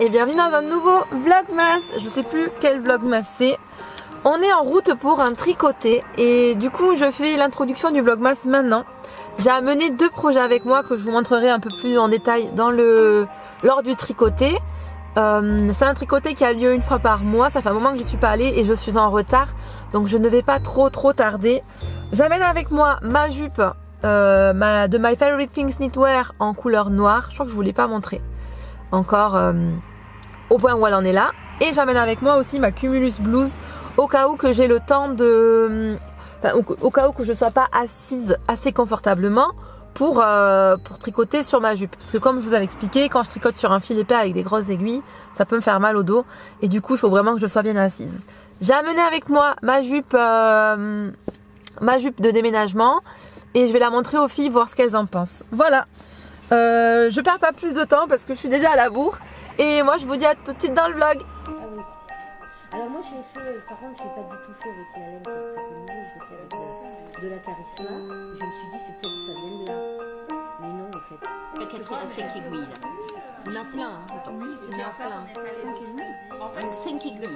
et bienvenue dans un nouveau vlogmas. Je sais plus quel vlogmas c'est. On est en route pour un tricoté et du coup je fais l'introduction du vlogmas maintenant. J'ai amené deux projets avec moi que je vous montrerai un peu plus en détail lors du tricoté. C'est un tricoté qui a lieu une fois par mois. Ça fait un moment que je suis pas allée et je suis en retard, donc je ne vais pas trop tarder. J'amène avec moi ma jupe de My Favorite Things Knitwear en couleur noire. Je crois que je vous l'ai pas montré encore au point où elle en est là. Et j'amène avec moi aussi ma Cumulus Blouse au cas où que j'ai le temps de... au cas où que je sois pas assise assez confortablement pour tricoter sur ma jupe. Parce que comme je vous avais expliqué, quand je tricote sur un fil épais avec des grosses aiguilles, ça peut me faire mal au dos. Et du coup, il faut vraiment que je sois bien assise. J'ai amené avec moi ma jupe de déménagement. Et je vais la montrer aux filles, voir ce qu'elles en pensent. Voilà. Je perds pas plus de temps parce que je suis déjà à la bourre. Et moi je vous dis à tout de suite dans le vlog. Ah oui. Alors moi j'ai fait, par contre je n'ai pas du tout fait avec la laine, je l'ai fait avec de la charisma. Je me suis dit c'est peut-être ça vient de là. Mais non en fait. Peut-être à 5 aiguilles là. Il y en a plein. Hein. Oui, il y en a plein. 5 aiguilles. 5 aiguilles.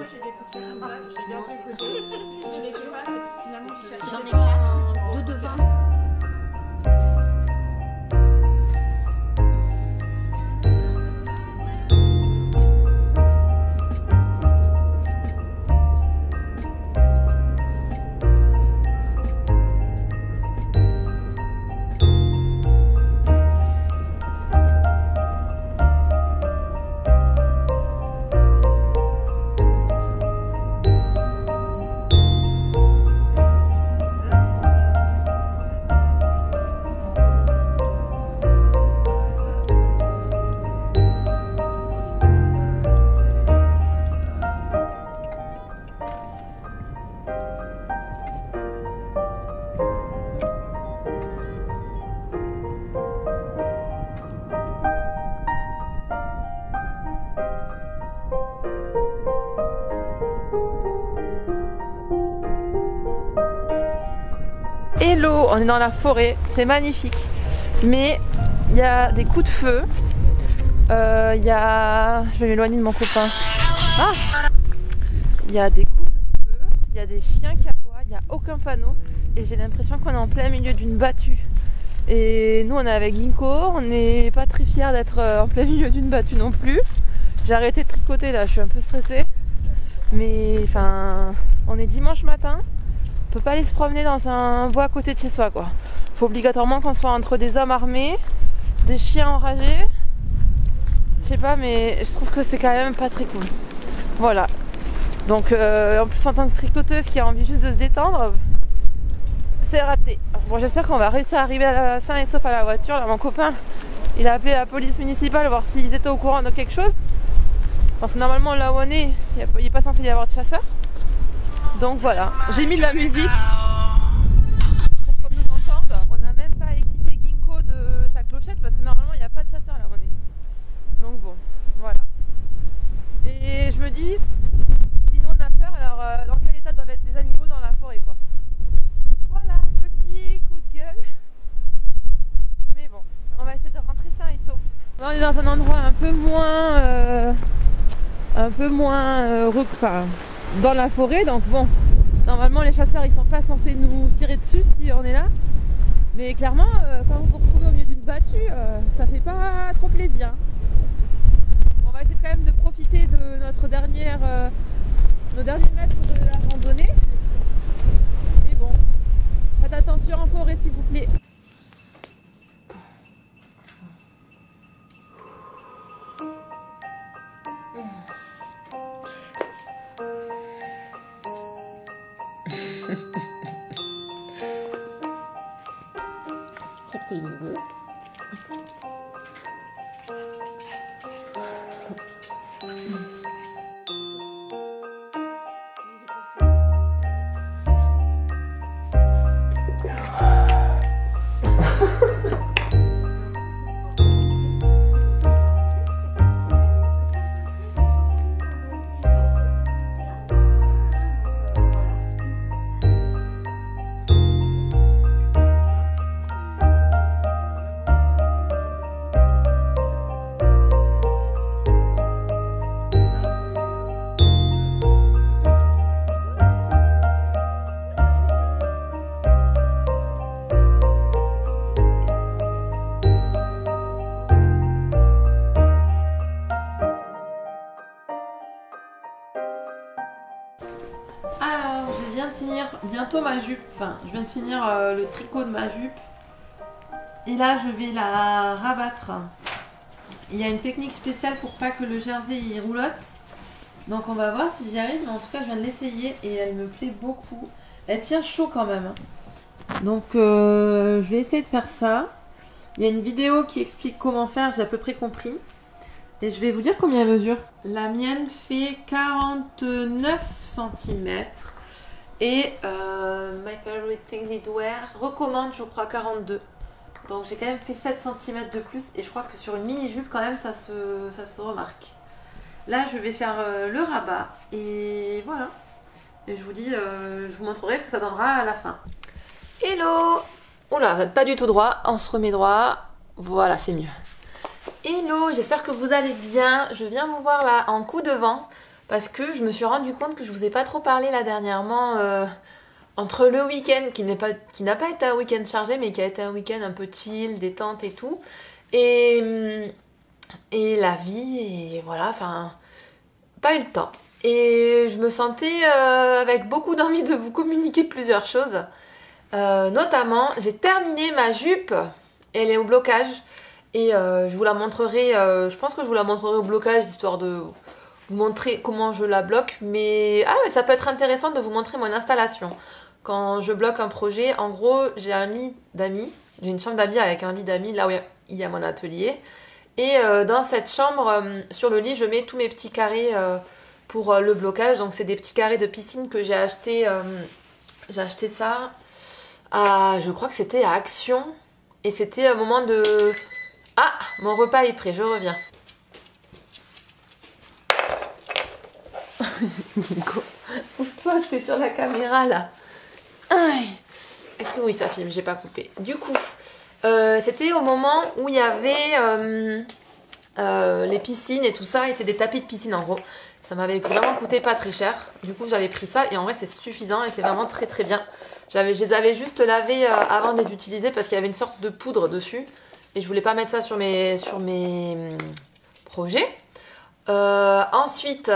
J'en ai 4, 2 devant. Hello, on est dans la forêt, c'est magnifique. Mais il y a des coups de feu. Je vais m'éloigner de mon copain. Ah, il y a des coups de feu, il y a des chiens qui aboient, il n'y a aucun panneau. Et j'ai l'impression qu'on est en plein milieu d'une battue. Et nous on est avec Ginkgo, on n'est pas très fiers d'être en plein milieu d'une battue non plus. J'ai arrêté de tricoter là, je suis un peu stressée. Mais enfin, on est dimanche matin. On peut pas aller se promener dans un bois à côté de chez soi quoi. Faut obligatoirement qu'on soit entre des hommes armés, des chiens enragés. Je sais pas, mais je trouve que c'est quand même pas très cool. Voilà. Donc en plus en tant que tricoteuse qui a envie juste de se détendre, c'est raté. Bon, j'espère qu'on va réussir à arriver sain et sauf à la voiture. Là mon copain il a appelé la police municipale voir s'ils étaient au courant de quelque chose. Parce que normalement là où on est, il n'est pas censé y avoir de chasseurs. Donc voilà, j'ai mis de la musique pour qu'on nous entende. On n'a même pas équipé Ginkgo de sa clochette parce que normalement il n'y a pas de chasseur là où on est. Donc bon, voilà. Et je me dis, sinon on a peur, alors dans quel état doivent être les animaux dans la forêt quoi. Voilà, petit coup de gueule. Mais bon, on va essayer de rentrer sain et sauf. Là on est dans un endroit un peu moins dans la forêt, donc bon, normalement les chasseurs ils sont pas censés nous tirer dessus si on est là, mais clairement quand vous vous retrouvez au milieu d'une battue, ça fait pas trop plaisir. On va essayer quand même de profiter de nos derniers mètres de la randonnée, mais bon, faites attention en forêt s'il vous plaît. C'était nouveau. Alors, je viens de finir bientôt ma jupe. Enfin, je viens de finir le tricot de ma jupe. Et là, je vais la rabattre. Il y a une technique spéciale pour pas que le jersey il roulotte. Donc on va voir si j'y arrive. Mais en tout cas, je viens de l'essayer et elle me plaît beaucoup. Elle tient chaud quand même. Donc je vais essayer de faire ça. Il y a une vidéo qui explique comment faire. J'ai à peu près compris. Et je vais vous dire combien elle mesure. La mienne fait 49 cm. Et My Favorite Things Knitwear recommande, je crois, 42. Donc j'ai quand même fait 7 cm de plus. Et je crois que sur une mini-jupe, quand même, ça se remarque. Là, je vais faire le rabat. Et voilà. Et je vous dis, je vous montrerai ce que ça donnera à la fin. Hello! Oula, vous n'êtes pas du tout droit. On se remet droit. Voilà, c'est mieux. Hello, j'espère que vous allez bien. Je viens vous voir là en coup de vent parce que je me suis rendu compte que je vous ai pas trop parlé là dernièrement entre le week-end qui n'a pas été un week-end chargé mais qui a été un week-end un peu chill, détente et tout et la vie et voilà, enfin pas eu le temps et je me sentais avec beaucoup d'envie de vous communiquer plusieurs choses. Notamment, j'ai terminé ma jupe, elle est au blocage. Et je vous la montrerai, je pense que je vous la montrerai au blocage, histoire de vous montrer comment je la bloque. Mais ça peut être intéressant de vous montrer mon installation. Quand je bloque un projet, en gros, j'ai un lit d'amis. J'ai une chambre d'amis avec un lit d'amis, là où il y a mon atelier. Et dans cette chambre, sur le lit, je mets tous mes petits carrés pour le blocage. Donc c'est des petits carrés de piscine que j'ai acheté. J'ai acheté ça à, je crois que c'était à Action. Et c'était un moment de... Ah, mon repas est prêt, je reviens. Nico, ouvre-toi, t'es sur la caméra là. Est-ce que oui, ça filme, j'ai pas coupé. Du coup, c'était au moment où il y avait les piscines et tout ça, et c'est des tapis de piscine en gros. Ça m'avait vraiment coûté pas très cher. Du coup, j'avais pris ça et en vrai, c'est suffisant et c'est vraiment très très bien. Je les avais juste lavés avant de les utiliser parce qu'il y avait une sorte de poudre dessus. Et je voulais pas mettre ça sur mes projets. Ensuite,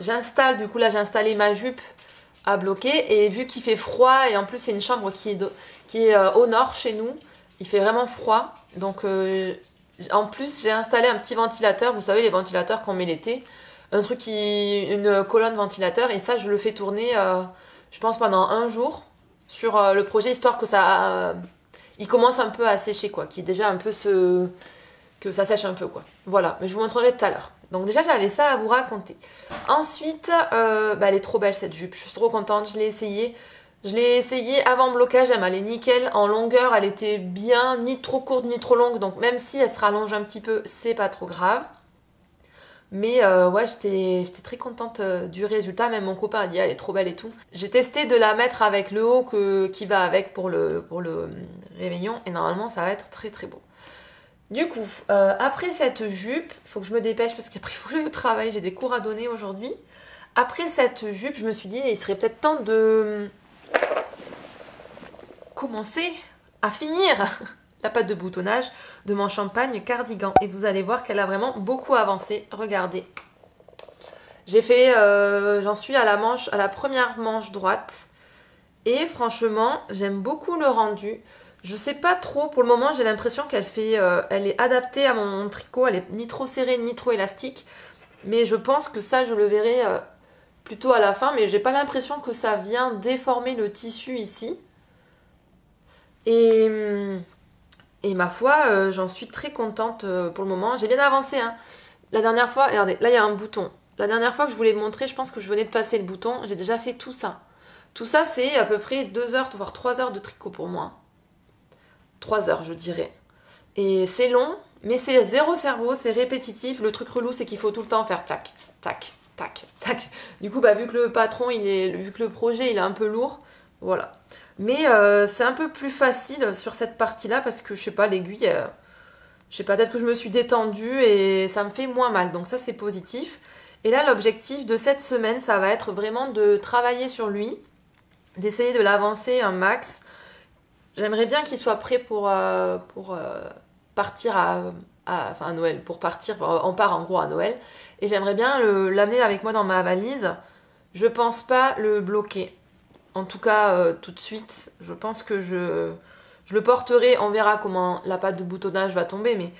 j'installe, du coup là j'ai installé ma jupe à bloquer. Et vu qu'il fait froid, et en plus c'est une chambre qui est au nord chez nous, il fait vraiment froid. Donc en plus j'ai installé un petit ventilateur, vous savez les ventilateurs qu'on met l'été. Une colonne ventilateur, et ça je le fais tourner je pense pendant un jour sur le projet, histoire que ça... il commence un peu à sécher quoi, qu'il y ait déjà un peu que ça sèche un peu quoi. Voilà, mais je vous montrerai tout à l'heure. Donc déjà j'avais ça à vous raconter. Ensuite, elle est trop belle cette jupe, je suis trop contente, je l'ai essayée. Je l'ai essayée avant blocage, elle m'allait nickel. En longueur, elle était bien, ni trop courte ni trop longue, donc même si elle se rallonge un petit peu, c'est pas trop grave. Mais ouais, j'étais très contente du résultat. Même mon copain a dit elle est trop belle et tout. J'ai testé de la mettre avec le haut qui va avec pour le réveillon. Et normalement ça va être très très beau. Du coup, après cette jupe, il faut que je me dépêche parce qu'après il faut aller au travail. J'ai des cours à donner aujourd'hui. Après cette jupe, je me suis dit il serait peut-être temps de commencer à finir la pâte de boutonnage de mon champagne cardigan. Et vous allez voir qu'elle a vraiment beaucoup avancé. Regardez. J'ai fait, j'en suis à la première manche droite. Et franchement, j'aime beaucoup le rendu. Je sais pas trop, pour le moment, j'ai l'impression qu'elle elle est adaptée à mon tricot. Elle est ni trop serrée, ni trop élastique. Mais je pense que ça, je le verrai plutôt à la fin. Mais j'ai pas l'impression que ça vient déformer le tissu ici. Et ma foi, j'en suis très contente pour le moment. J'ai bien avancé. Hein. La dernière fois, regardez, là il y a un bouton. La dernière fois que je vous l'ai montré, je pense que je venais de passer le bouton. J'ai déjà fait tout ça. Tout ça, c'est à peu près 2 heures, voire 3 heures de tricot pour moi. 3 heures, je dirais. Et c'est long, mais c'est zéro cerveau, c'est répétitif. Le truc relou, c'est qu'il faut tout le temps faire tac, tac, tac, tac. Du coup, vu que le patron, vu que le projet, il est un peu lourd, voilà. Mais c'est un peu plus facile sur cette partie-là parce que, je sais pas, l'aiguille, je sais pas, peut-être que je me suis détendue et ça me fait moins mal. Donc ça, c'est positif. Et là, l'objectif de cette semaine, ça va être vraiment de travailler sur lui, d'essayer de l'avancer un max. J'aimerais bien qu'il soit prêt pour partir à Noël. Pour partir, on part en gros à Noël. Et j'aimerais bien l'amener avec moi dans ma valise. je pense pas le bloquer. En tout cas, tout de suite. Je pense que je le porterai. On verra comment la pâte de boutonnage va tomber, mais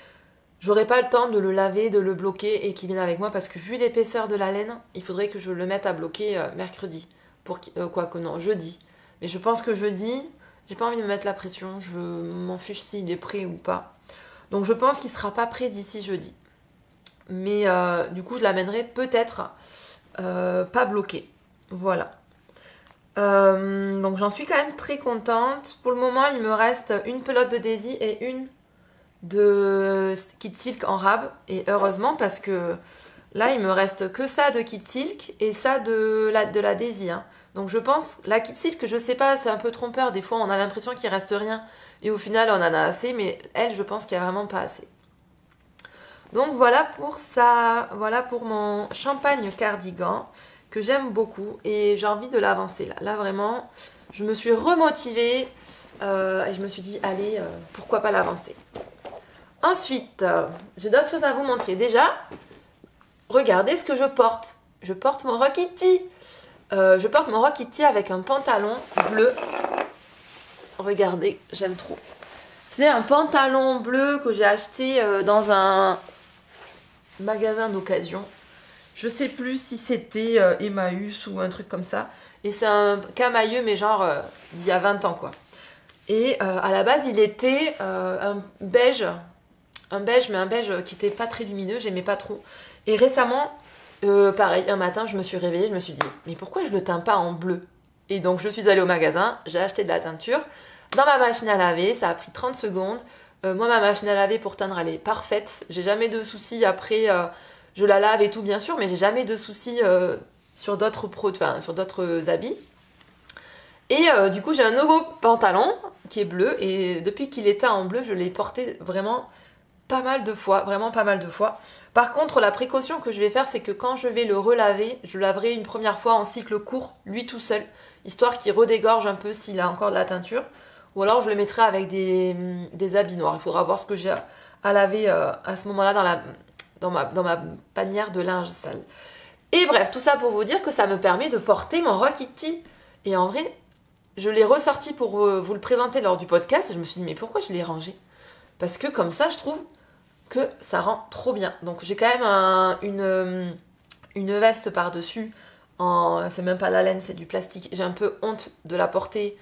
j'aurai pas le temps de le laver, de le bloquer et qu'il vienne avec moi parce que vu l'épaisseur de la laine, il faudrait que je le mette à bloquer mercredi. Quoique non, jeudi. Mais je pense que jeudi, j'ai pas envie de me mettre la pression. Je m'en fiche s'il est prêt ou pas. Donc je pense qu'il sera pas prêt d'ici jeudi. Mais du coup, je l'amènerai peut-être pas bloqué. Voilà. Donc j'en suis quand même très contente. Pour le moment, il me reste une pelote de Daisy et une de Kid Silk en rab. Et heureusement parce que là, il me reste que ça de Kid Silk et ça de la Daisy. Hein. Donc je pense, la Kid Silk, je sais pas, c'est un peu trompeur. Des fois, on a l'impression qu'il reste rien. Et au final, on en a assez. Mais elle, je pense qu'il n'y a vraiment pas assez. Donc voilà pour ça. Voilà pour mon champagne cardigan que j'aime beaucoup. Et j'ai envie de l'avancer là. Là, vraiment, je me suis remotivée. Et je me suis dit, allez, pourquoi pas l'avancer. Ensuite, j'ai d'autres choses à vous montrer. Déjà, regardez ce que je porte. Je porte mon Rokiti. Je porte mon Rokiti avec un pantalon bleu. Regardez, j'aime trop. C'est un pantalon bleu que j'ai acheté dans un magasin d'occasion. Je sais plus si c'était Emmaüs ou un truc comme ça. Et c'est un camailleux, mais genre d'il y a 20 ans, quoi. Et à la base, il était un beige, mais un beige qui était pas très lumineux, j'aimais pas trop. Et récemment, pareil, un matin, je me suis réveillée, je me suis dit, mais pourquoi je le teins pas en bleu? Et donc, je suis allée au magasin, j'ai acheté de la teinture dans ma machine à laver, ça a pris 30 secondes. Moi, ma machine à laver pour teindre, elle est parfaite. J'ai jamais de soucis après, je la lave et tout, bien sûr, mais j'ai jamais de soucis sur d'autres habits. Et du coup, j'ai un nouveau pantalon qui est bleu. Et depuis qu'il est teint en bleu, je l'ai porté vraiment pas mal de fois. Vraiment pas mal de fois. Par contre, la précaution que je vais faire, c'est que quand je vais le relaver, je laverai une première fois en cycle court, lui tout seul. Histoire qu'il redégorge un peu s'il a encore de la teinture. Ou alors, je le mettrai avec des habits noirs. Il faudra voir ce que j'ai à laver à ce moment-là dans ma panière de linge sale. Et bref, tout ça pour vous dire que ça me permet de porter mon Rokiti. Et en vrai, je l'ai ressorti pour vous le présenter lors du podcast. Et je me suis dit, mais pourquoi je l'ai rangé? Parce que comme ça, je trouve que ça rend trop bien. Donc j'ai quand même une veste par-dessus. C'est même pas la laine, c'est du plastique. J'ai un peu honte de la porter.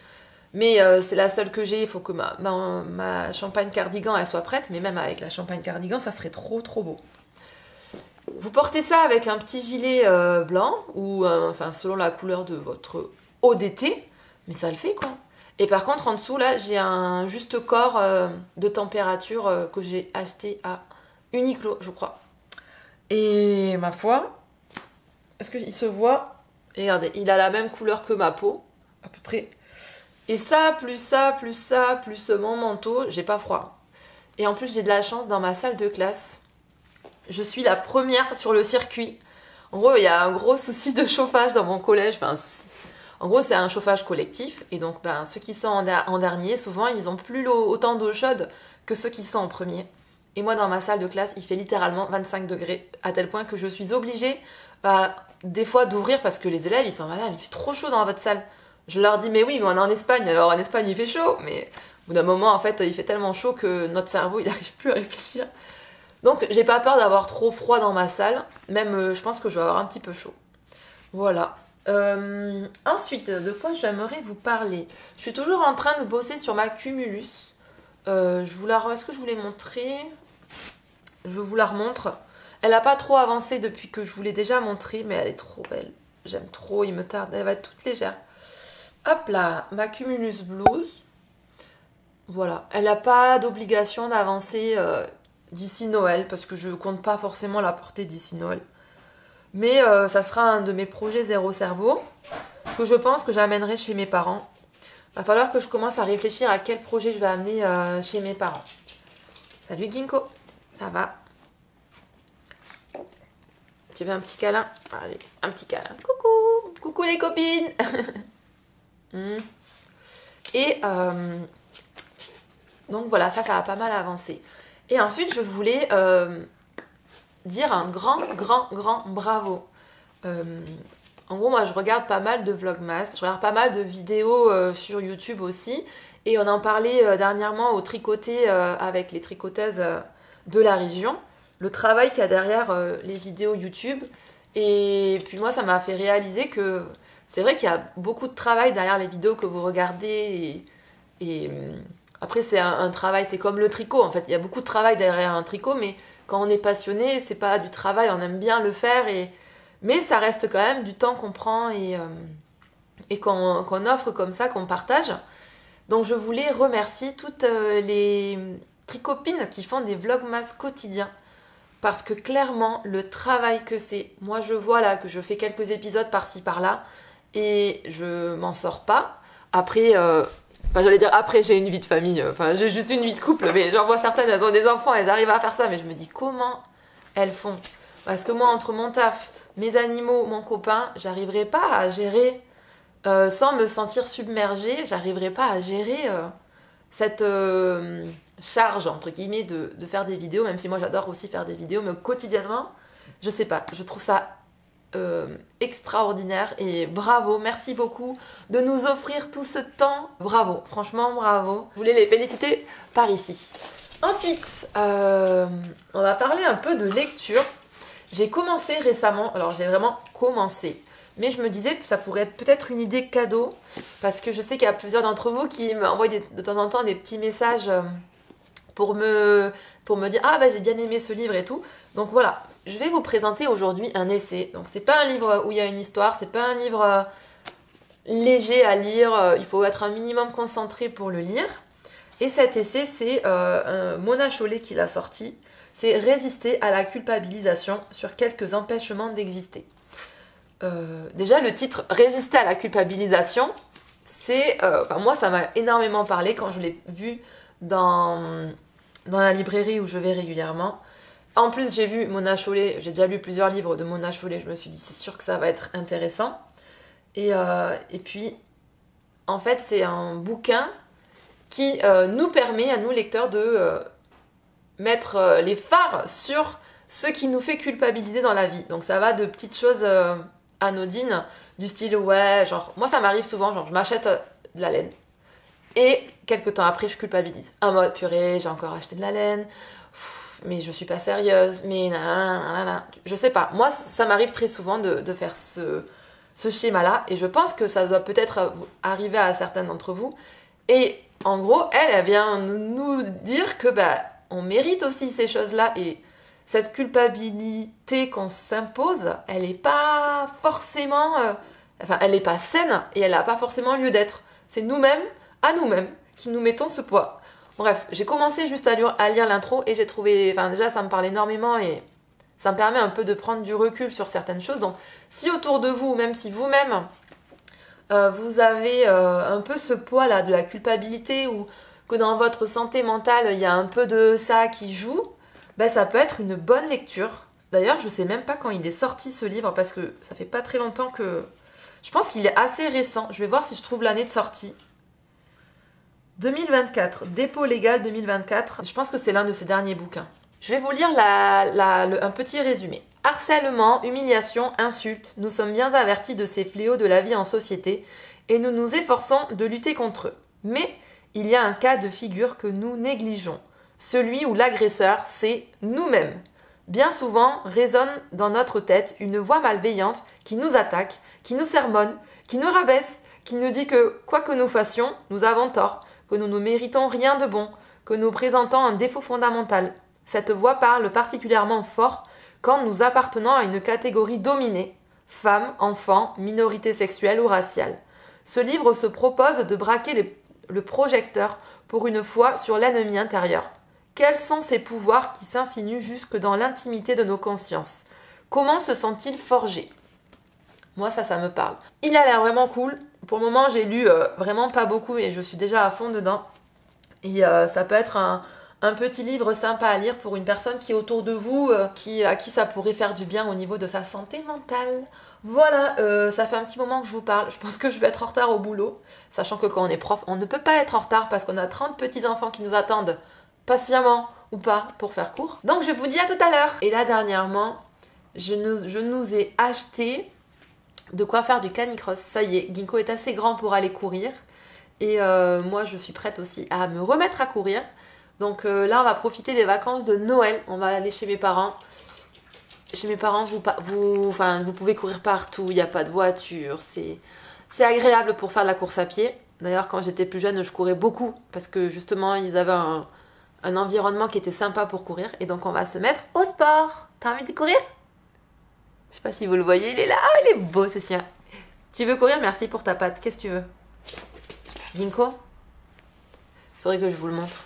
Mais c'est la seule que j'ai. Il faut que ma champagne cardigan elle soit prête. Mais même avec la champagne cardigan, ça serait trop trop beau. Vous portez ça avec un petit gilet blanc. Ou enfin selon la couleur de votre eau d'été. Mais ça le fait quoi. Et par contre en dessous là j'ai un juste corps de température que j'ai acheté à Uniqlo je crois. Et ma foi, est-ce qu'il se voit? Et regardez, il a la même couleur que ma peau, à peu près. Et ça, plus mon manteau, j'ai pas froid. Et en plus j'ai de la chance dans ma salle de classe. Je suis la première sur le circuit. En gros il y a un gros souci de chauffage dans mon collège, enfin un souci. En gros, c'est un chauffage collectif. Et donc, ceux qui sont en dernier, souvent, ils n'ont plus autant d'eau chaude que ceux qui sont en premier. Et moi, dans ma salle de classe, il fait littéralement 25 degrés. À tel point que je suis obligée, des fois, d'ouvrir parce que les élèves, ils sont madame, il fait trop chaud dans votre salle. Je leur dis, mais oui, mais on est en Espagne. Alors, en Espagne, il fait chaud. Mais au bout d'un moment, en fait, il fait tellement chaud que notre cerveau, il n'arrive plus à réfléchir. Donc, j'ai pas peur d'avoir trop froid dans ma salle. Même, je pense que je vais avoir un petit peu chaud. Voilà. Ensuite, de quoi j'aimerais vous parler? Je suis toujours en train de bosser sur ma Cumulus. Est-ce que je vous l'ai montré? Je vous la remontre. Elle n'a pas trop avancé depuis que je vous l'ai déjà montré, mais elle est trop belle. J'aime trop, il me tarde. Elle va être toute légère. Hop là, ma Cumulus Blues. Voilà. Elle n'a pas d'obligation d'avancer d'ici Noël, parce que je ne compte pas forcément la porter d'ici Noël. Mais ça sera un de mes projets zéro cerveau que je pense que j'amènerai chez mes parents. Il va falloir que je commence à réfléchir à quel projet je vais amener chez mes parents. Salut Ginkgo, ça va? Tu veux un petit câlin? Allez, un petit câlin. Coucou, coucou les copines. Et donc voilà, ça a pas mal avancé. Et ensuite, je voulais dire un grand bravo En gros, moi, je regarde pas mal de vlogmas, je regarde pas mal de vidéos sur YouTube aussi. Et on en parlait dernièrement au tricoté avec les tricoteuses de la région. Le travail qu'il y a derrière les vidéos YouTube. Et puis moi, ça m'a fait réaliser que c'est vrai qu'il y a beaucoup de travail derrière les vidéos que vous regardez. Et après, c'est un travail, c'est comme le tricot en fait. Il y a beaucoup de travail derrière un tricot, mais quand on est passionné, c'est pas du travail, on aime bien le faire. Mais ça reste quand même du temps qu'on prend et qu'on offre comme ça, qu'on partage. Donc je voulais remercier toutes les tricopines qui font des vlogmas quotidiens. Parce que clairement, le travail que c'est, moi je vois là que je fais quelques épisodes par-ci par-là et je m'en sors pas. Après, j'allais dire après j'ai une vie de famille, j'ai juste une vie de couple, mais j'en vois certaines, elles ont des enfants, elles arrivent à faire ça, mais je me dis comment elles font? Parce que moi, entre mon taf, mes animaux, mon copain, j'arriverai pas à gérer sans me sentir submergée, j'arriverai pas à gérer cette charge entre guillemets de faire des vidéos, même si moi j'adore aussi faire des vidéos, mais quotidiennement, je sais pas, je trouve ça extraordinaire et bravo, merci beaucoup de nous offrir tout ce temps, bravo, franchement bravo, je voulais les féliciter par ici. Ensuite, on va parler un peu de lecture. J'ai commencé récemment, alors j'ai vraiment commencé, mais je me disais que ça pourrait être peut-être une idée cadeau, parce que je sais qu'il y a plusieurs d'entre vous qui m'envoient de temps en temps des petits messages pour me dire « Ah bah j'ai bien aimé ce livre et tout ». Donc voilà, je vais vous présenter aujourd'hui un essai. Donc c'est pas un livre où il y a une histoire, c'est pas un livre léger à lire, il faut être un minimum concentré pour le lire. Et cet essai, c'est Mona Chollet qui l'a sorti. C'est Résister à la culpabilisation sur quelques empêchements d'exister. Déjà le titre Résister à la culpabilisation, c'est moi ça m'a énormément parlé quand je l'ai vu dans la librairie où je vais régulièrement. En plus j'ai vu Mona Chollet, j'ai déjà lu plusieurs livres de Mona Chollet, je me suis dit c'est sûr que ça va être intéressant. Et puis en fait c'est un bouquin qui nous permet à nous lecteurs de mettre les phares sur ce qui nous fait culpabiliser dans la vie. Donc ça va de petites choses anodines, du style ouais, genre moi ça m'arrive souvent, genre je m'achète de la laine et quelques temps après je culpabilise. En mode purée, j'ai encore acheté de la laine, mais je suis pas sérieuse, mais nanana. Je sais pas, moi ça m'arrive très souvent de faire ce schéma là et je pense que ça doit peut-être arriver à certains d'entre vous. Et en gros, elle vient nous dire que on mérite aussi ces choses-là et cette culpabilité qu'on s'impose, elle n'est pas forcément... elle n'est pas saine et elle n'a pas forcément lieu d'être. C'est nous-mêmes, à nous-mêmes, qui nous mettons ce poids. Bref, j'ai commencé juste à lire l'intro et j'ai trouvé... déjà, ça me parle énormément et ça me permet un peu de prendre du recul sur certaines choses. Donc, si autour de vous, même si vous-même, vous avez un peu ce poids-là de la culpabilité ou que dans votre santé mentale, il y a un peu de ça qui joue, ça peut être une bonne lecture. D'ailleurs, je sais même pas quand il est sorti ce livre parce que ça fait pas très longtemps que... Je pense qu'il est assez récent. Je vais voir si je trouve l'année de sortie. 2024, dépôt légal 2024. Je pense que c'est l'un de ses derniers bouquins. Je vais vous lire un petit résumé. Harcèlement, humiliation, insultes, nous sommes bien avertis de ces fléaux de la vie en société et nous nous efforçons de lutter contre eux. Mais il y a un cas de figure que nous négligeons. Celui où l'agresseur, c'est nous-mêmes. Bien souvent résonne dans notre tête une voix malveillante qui nous attaque, qui nous sermonne, qui nous rabaisse, qui nous dit que quoi que nous fassions, nous avons tort, que nous ne méritons rien de bon, que nous présentons un défaut fondamental. Cette voix parle particulièrement fort quand nous appartenons à une catégorie dominée, femmes, enfants, minorités sexuelles ou raciales. Ce livre se propose de braquer le projecteur pour une fois sur l'ennemi intérieur. Quels sont ces pouvoirs qui s'insinuent jusque dans l'intimité de nos consciences? Comment se sont-ils forgés? Moi, ça me parle. Il a l'air vraiment cool. Pour le moment, j'ai lu vraiment pas beaucoup et je suis déjà à fond dedans. Et ça peut être un petit livre sympa à lire pour une personne qui est autour de vous, à qui ça pourrait faire du bien au niveau de sa santé mentale. Voilà, ça fait un petit moment que je vous parle. Je pense que je vais être en retard au boulot. Sachant que quand on est prof, on ne peut pas être en retard parce qu'on a 30 petits-enfants qui nous attendent patiemment ou pas pour faire court. Donc je vous dis à tout à l'heure. Et là dernièrement, je nous ai acheté de quoi faire du canicross. Ça y est, Ginkgo est assez grand pour aller courir. Et moi, je suis prête aussi à me remettre à courir. Donc là, on va profiter des vacances de Noël. On va aller chez mes parents. Chez mes parents, vous pouvez courir partout. Il n'y a pas de voiture. C'est agréable pour faire de la course à pied. D'ailleurs, quand j'étais plus jeune, je courais beaucoup. Parce que justement, ils avaient un environnement qui était sympa pour courir. Et donc, on va se mettre au sport. T'as envie de courir? Je sais pas si vous le voyez. Il est là. Ah, il est beau ce chien. Tu veux courir? Merci pour ta patte. Qu'est-ce que tu veux? Ginkgo, il faudrait que je vous le montre.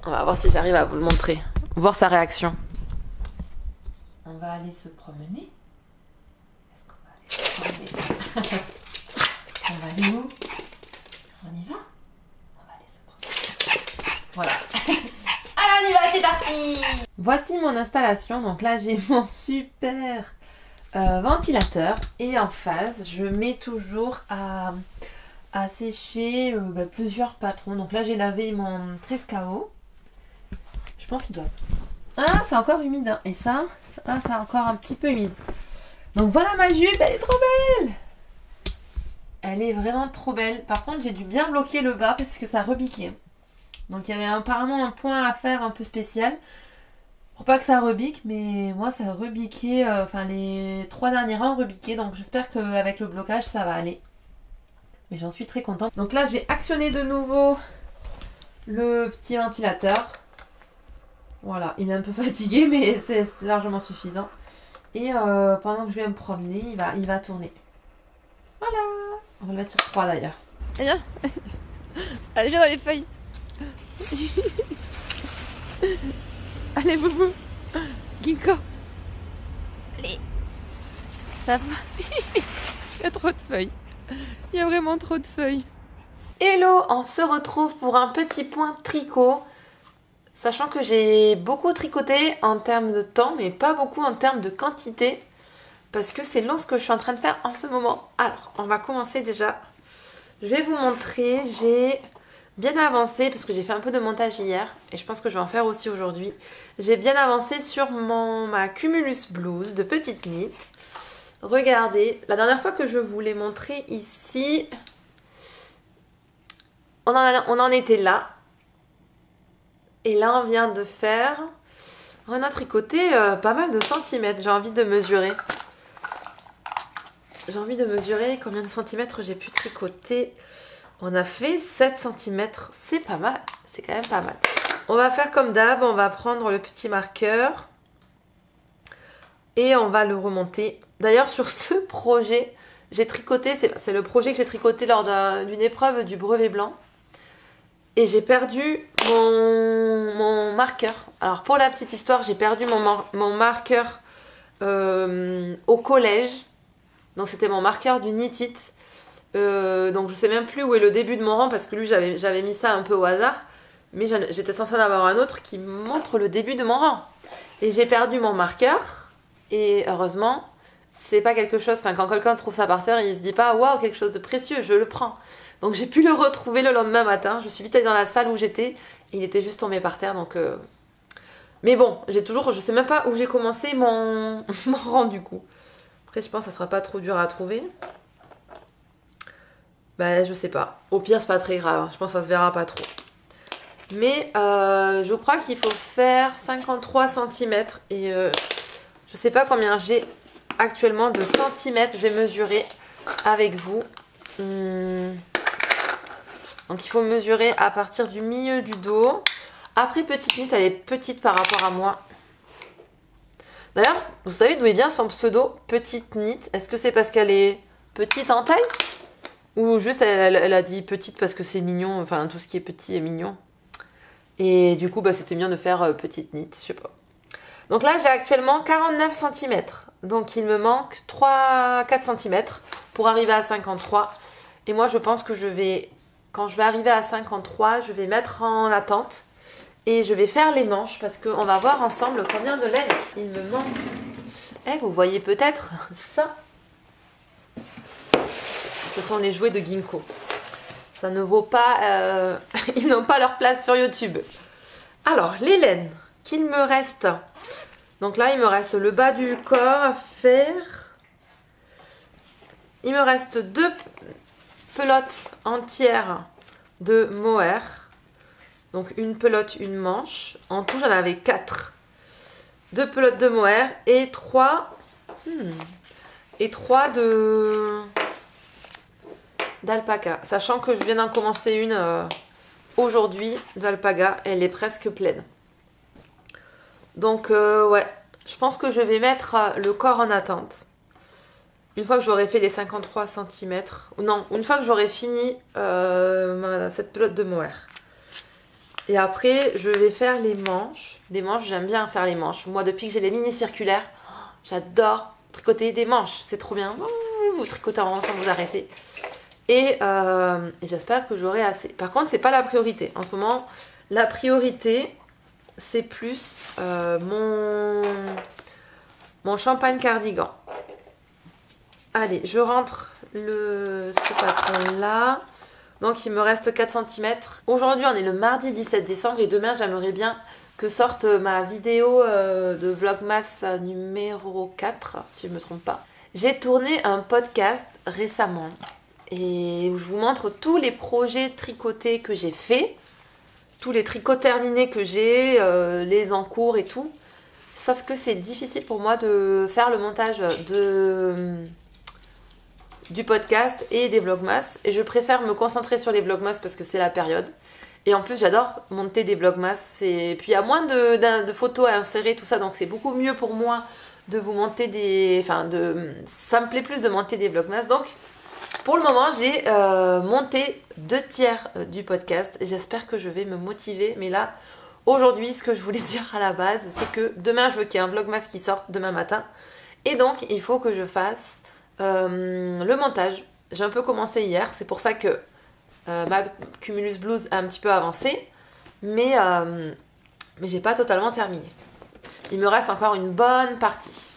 On va voir si j'arrive à vous le montrer. Voir sa réaction. On va aller se promener. Est-ce qu'on va aller se promener? On va aller où? On y va? On va aller se promener. Voilà. Allez, on y va, c'est parti! Voici mon installation. Donc là, j'ai mon super ventilateur. Et en face, je mets toujours à sécher plusieurs patrons. Donc là, j'ai lavé mon Trescao. Je pense qu'il doit... Ah, c'est encore humide. Hein. Et ça, là, c'est encore un petit peu humide. Donc voilà ma jupe, elle est trop belle. Elle est vraiment trop belle. Par contre, j'ai dû bien bloquer le bas parce que ça rebiquait. Donc il y avait apparemment un point à faire un peu spécial. Pour pas que ça rebique, mais moi ça a rebiqué. Enfin, les 3 derniers rangs rebiqué. Donc j'espère qu'avec le blocage, ça va aller. Mais j'en suis très contente. Donc là, je vais actionner de nouveau le petit ventilateur. Voilà, il est un peu fatigué, mais c'est largement suffisant. Et pendant que je vais me promener, il va tourner. Voilà. On va le mettre sur 3 d'ailleurs. Viens. Allez, viens dans les feuilles. Allez, Boubou. Ginkgo. Allez. Ça va. Il y a trop de feuilles. Il y a vraiment trop de feuilles. Hello, on se retrouve pour un petit point tricot. Sachant que j'ai beaucoup tricoté en termes de temps, mais pas beaucoup en termes de quantité. Parce que c'est long ce que je suis en train de faire en ce moment. Alors, on va commencer déjà. Je vais vous montrer. J'ai bien avancé, parce que j'ai fait un peu de montage hier. Et je pense que je vais en faire aussi aujourd'hui. J'ai bien avancé sur ma Cumulus Blouse de petite knit. Regardez, la dernière fois que je vous l'ai montré ici, on en était là. Et là, on vient de faire... On a tricoté pas mal de centimètres. J'ai envie de mesurer. J'ai envie de mesurer combien de centimètres j'ai pu tricoter. On a fait 7 cm. C'est pas mal. C'est quand même pas mal. On va faire comme d'hab. On va prendre le petit marqueur. Et on va le remonter. D'ailleurs, sur ce projet, j'ai tricoté, c'est le projet que j'ai tricoté lors d'une épreuve du brevet blanc. Et j'ai perdu mon marqueur. Alors, pour la petite histoire, j'ai perdu mon marqueur au collège. Donc, c'était mon marqueur du Knit It. Donc, je sais même plus où est le début de mon rang parce que lui, j'avais mis ça un peu au hasard. Mais j'étais censée en avoir un autre qui montre le début de mon rang. Et j'ai perdu mon marqueur. Et heureusement... c'est pas quelque chose, enfin quand quelqu'un trouve ça par terre, il se dit pas waouh, quelque chose de précieux, je le prends. Donc j'ai pu le retrouver le lendemain matin. Je suis vite allée dans la salle où j'étais et il était juste tombé par terre. Donc mais bon, je sais même pas où j'ai commencé mon rang du coup. Après je pense que ça sera pas trop dur à trouver. Bah je sais pas. Au pire c'est pas très grave, je pense que ça se verra pas trop. Mais je crois qu'il faut faire 53 cm et je sais pas combien j'ai actuellement de centimètres. Je vais mesurer avec vous. Donc il faut mesurer à partir du milieu du dos. Après petite knit, elle est petite par rapport à moi. D'ailleurs, vous savez d'où est bien son pseudo petite knit? Est-ce que c'est parce qu'elle est petite en taille? Ou juste elle a dit petite parce que c'est mignon, enfin tout ce qui est petit est mignon. Et du coup, bah, c'était bien de faire petite knit, je sais pas. Donc là, j'ai actuellement 49 cm. Donc il me manque 4 cm pour arriver à 53. Et moi, je pense que quand je vais arriver à 53, je vais mettre en attente. Et je vais faire les manches parce qu'on va voir ensemble combien de laine il me manque. Eh, vous voyez peut-être ça. Ce sont les jouets de Ginkgo. Ça ne vaut pas... ils n'ont pas leur place sur YouTube. Alors, les laines qu'il me reste. Donc là, il me reste le bas du corps à faire. Il me reste 2 pelotes entières de mohair. Donc une pelote, une manche. En tout, j'en avais 4. 2 pelotes de mohair et 3 d'alpaca. Sachant que je viens d'en commencer une aujourd'hui d'alpaga. Elle est presque pleine. Donc ouais, je pense que je vais mettre le corps en attente. Une fois que j'aurai fait les 53 cm. Non, une fois que j'aurai fini cette pelote de mohair. Et après, je vais faire les manches. Les manches, j'aime bien faire les manches. Moi, depuis que j'ai les mini circulaires, j'adore tricoter des manches. C'est trop bien. Vous tricotez sans vous arrêter. Et j'espère que j'aurai assez. Par contre, c'est pas la priorité. En ce moment, la priorité, c'est plus mon champagne cardigan. Allez, je rentre ce patron là. Donc il me reste 4 cm. Aujourd'hui on est le mardi 17 décembre et demain j'aimerais bien que sorte ma vidéo de Vlogmas numéro 4, si je ne me trompe pas. J'ai tourné un podcast récemment et où je vous montre tous les projets tricotés que j'ai fait, tous les tricots terminés que j'ai, les en cours et tout. Sauf que c'est difficile pour moi de faire le montage du podcast et des vlogmas, et je préfère me concentrer sur les vlogmas parce que c'est la période, et en plus j'adore monter des vlogmas, et puis il y a moins de photos à insérer, tout ça, donc c'est beaucoup mieux pour moi de vous monter ça me plaît plus de monter des vlogmas. Donc pour le moment j'ai monté 2/3 du podcast, j'espère que je vais me motiver, mais là aujourd'hui ce que je voulais dire à la base, c'est que demain je veux qu'il y ait un vlogmas qui sorte demain matin, et donc il faut que je fasse le montage. J'ai un peu commencé hier, c'est pour ça que ma Cumulus Blues a un petit peu avancé, mais j'ai pas totalement terminé. Il me reste encore une bonne partie.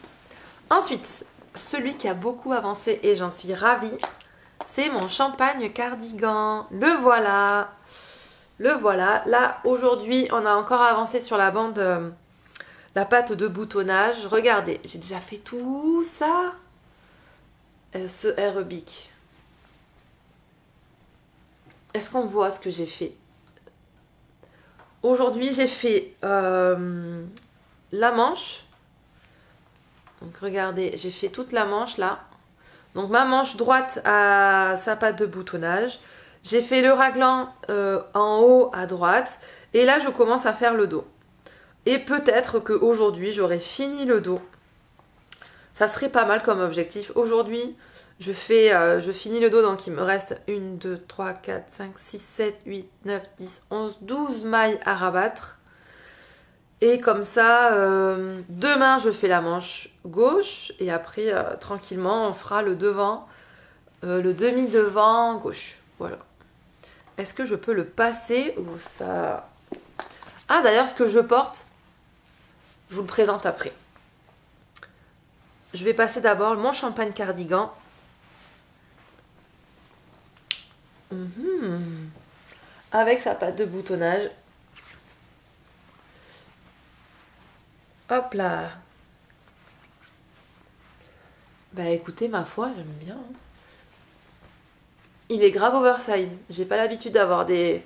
Ensuite, celui qui a beaucoup avancé et j'en suis ravie, c'est mon champagne cardigan. Le voilà. Là aujourd'hui on a encore avancé sur la bande, la pâte de boutonnage. Regardez, j'ai déjà fait tout ça. Ce aérobic. Est-ce qu'on voit ce que j'ai fait? Aujourd'hui, j'ai fait la manche. Donc, regardez, j'ai fait toute la manche là. Donc, ma manche droite à sa pâte de boutonnage. J'ai fait le raglan en haut à droite. Et là, je commence à faire le dos. Et peut-être qu'aujourd'hui, j'aurai fini le dos. Ça serait pas mal comme objectif. Aujourd'hui, je finis le dos, donc il me reste 1, 2, 3, 4, 5, 6, 7, 8, 9, 10, 11, 12 mailles à rabattre. Et comme ça, demain je fais la manche gauche et après tranquillement on fera le devant, le demi-devant gauche. Voilà. Est-ce que je peux le passer ou ça... Ah d'ailleurs ce que je porte, je vous le présente après. Je vais passer d'abord mon champagne cardigan. Avec sa pâte de boutonnage. Hop là. Bah écoutez, ma foi, j'aime bien. Il est grave oversize. J'ai pas l'habitude d'avoir des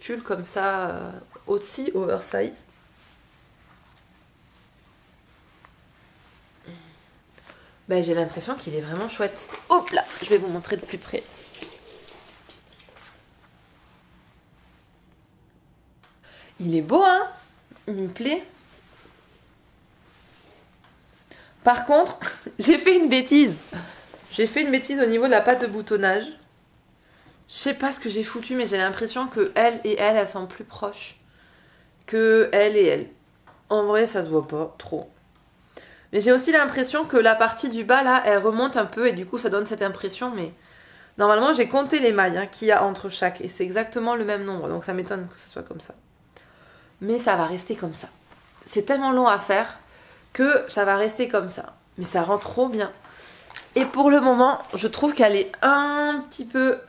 pulls comme ça aussi oversize. Ben, j'ai l'impression qu'il est vraiment chouette. Hop là, je vais vous montrer de plus près. Il est beau, hein? Il me plaît. Par contre, j'ai fait une bêtise. J'ai fait une bêtise au niveau de la pâte de boutonnage. Je sais pas ce que j'ai foutu, mais j'ai l'impression que elle et elle, elles sont plus proches que elle et elle. En vrai, ça se voit pas trop. Mais j'ai aussi l'impression que la partie du bas, là, elle remonte un peu et du coup, ça donne cette impression. Mais normalement, j'ai compté les mailles qu'il y a entre chaque et c'est exactement le même nombre. Donc, ça m'étonne que ce soit comme ça. Mais ça va rester comme ça. C'est tellement long à faire que ça va rester comme ça. Mais ça rend trop bien. Et pour le moment, je trouve qu'elle est un petit peu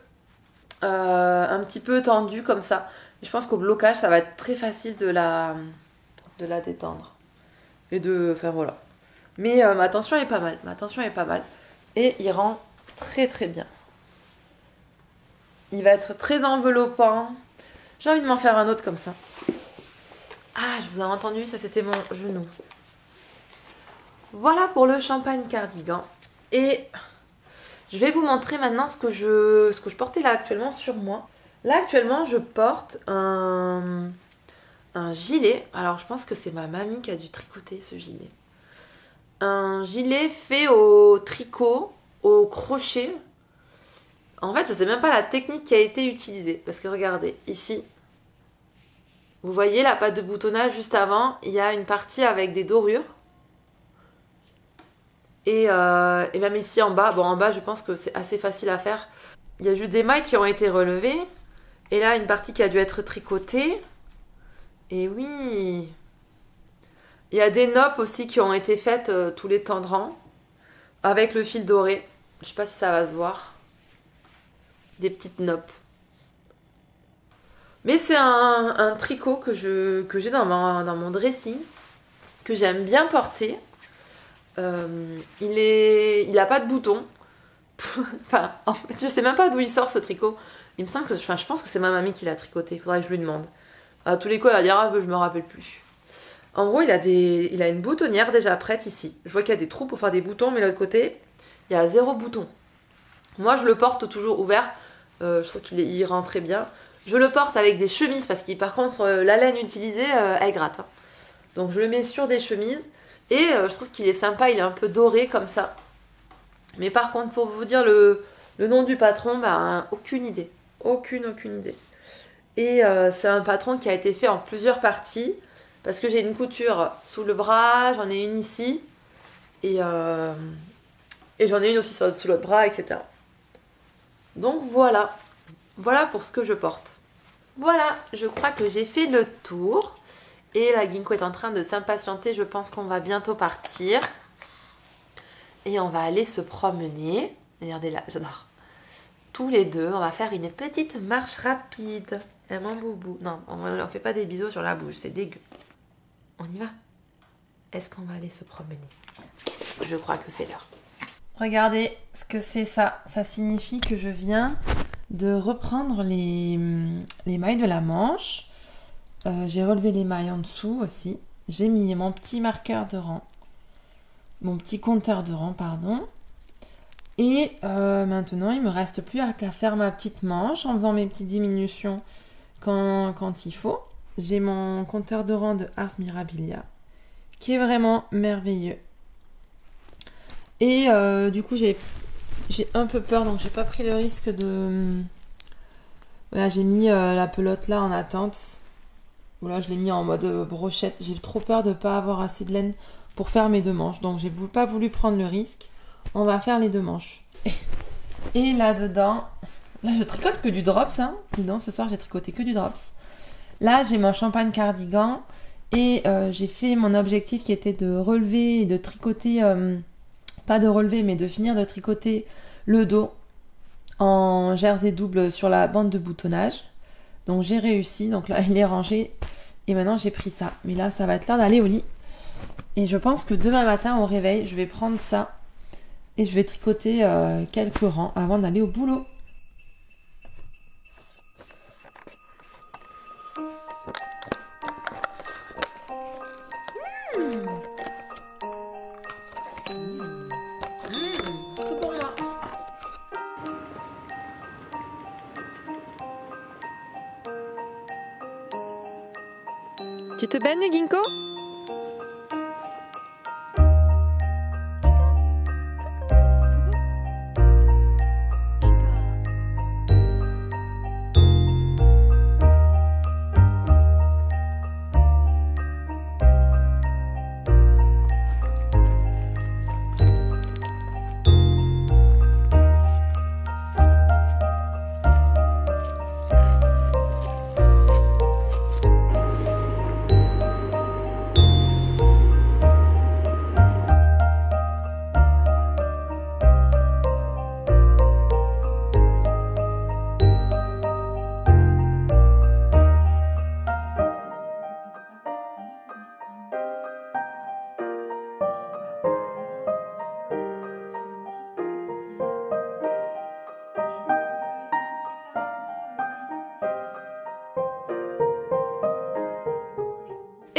tendue comme ça. Je pense qu'au blocage, ça va être très facile de la détendre. Et de... Enfin, voilà. Mais ma tension est pas mal. Ma tension est pas mal. Et il rend très très bien. Il va être très enveloppant. J'ai envie de m'en faire un autre comme ça. Ah, je vous ai entendu, ça c'était mon genou. Voilà pour le champagne cardigan. Et je vais vous montrer maintenant ce que je portais là actuellement sur moi. Là actuellement je porte un gilet. Alors je pense que c'est ma mamie qui a dû tricoter ce gilet. Un gilet fait au tricot, au crochet. En fait je sais même pas la technique qui a été utilisée. Parce que regardez, ici, vous voyez la patte de boutonnage juste avant, il y a une partie avec des dorures. Et même ici en bas, bon en bas je pense que c'est assez facile à faire. Il y a juste des mailles qui ont été relevées. Et là une partie qui a dû être tricotée. Et oui, il y a des noppes aussi qui ont été faites tous les temps de rang. Avec le fil doré. Je sais pas si ça va se voir. Des petites noppes. Mais c'est un tricot que j'ai dans mon dressing. Que j'aime bien porter. Il a pas de bouton. Enfin, en fait, je sais même pas d'où il sort ce tricot. Il me semble que, je pense que c'est ma mamie qui l'a tricoté. Il faudrait que je lui demande. À tous les coups, elle va dire ah, je me rappelle plus. En gros, il a une boutonnière déjà prête ici. Je vois qu'il y a des trous pour faire des boutons, mais de l'autre côté, il y a 0 bouton. Moi, je le porte toujours ouvert. Je trouve qu'il rend très bien. Je le porte avec des chemises parce que par contre, la laine utilisée, elle gratte. Hein. Donc, je le mets sur des chemises. Et je trouve qu'il est sympa, il est un peu doré comme ça. Mais par contre, pour vous dire le nom du patron, bah, aucune idée. Aucune idée. Et c'est un patron qui a été fait en plusieurs parties. Parce que j'ai une couture sous le bras, j'en ai une ici. Et j'en ai une aussi sous l'autre bras, etc. Donc voilà. Voilà pour ce que je porte. Voilà, je crois que j'ai fait le tour. Et la Ginkgo est en train de s'impatienter. Je pense qu'on va bientôt partir. Et on va aller se promener. Regardez là, j'adore. Tous les deux, on va faire une petite marche rapide. Mon boubou. Non, on ne fait pas des bisous sur la bouche, c'est dégueu. On y va. Est-ce qu'on va aller se promener? Je crois que c'est l'heure. Regardez ce que c'est ça. Ça signifie que je viens de reprendre les mailles de la manche. J'ai relevé les mailles en dessous aussi. J'ai mis mon petit marqueur de rang. Mon petit compteur de rang, pardon. Et maintenant, il ne me reste plus qu'à faire ma petite manche en faisant mes petites diminutions quand il faut. J'ai mon compteur de rang de Ars Mirabilia qui est vraiment merveilleux. Et du coup, j'ai un peu peur, donc j'ai pas pris le risque de... Voilà, j'ai mis la pelote là en attente. Voilà, je l'ai mis en mode brochette. J'ai trop peur de ne pas avoir assez de laine pour faire mes 2 manches. Donc, j'ai pas voulu prendre le risque. On va faire les 2 manches. Et là-dedans, là, je tricote que du drops. Hein. Dis donc, ce soir, j'ai tricoté que du drops. Là, j'ai mon champagne cardigan. Et j'ai fait mon objectif qui était de relever et de tricoter... pas de relever, mais de finir de tricoter le dos en jersey double sur la bande de boutonnage. Donc j'ai réussi, donc là il est rangé et maintenant j'ai pris ça. Mais là ça va être l'heure d'aller au lit. Et je pense que demain matin au réveil, je vais prendre ça et je vais tricoter quelques rangs avant d'aller au boulot. Tu te baignes, Ginkgo?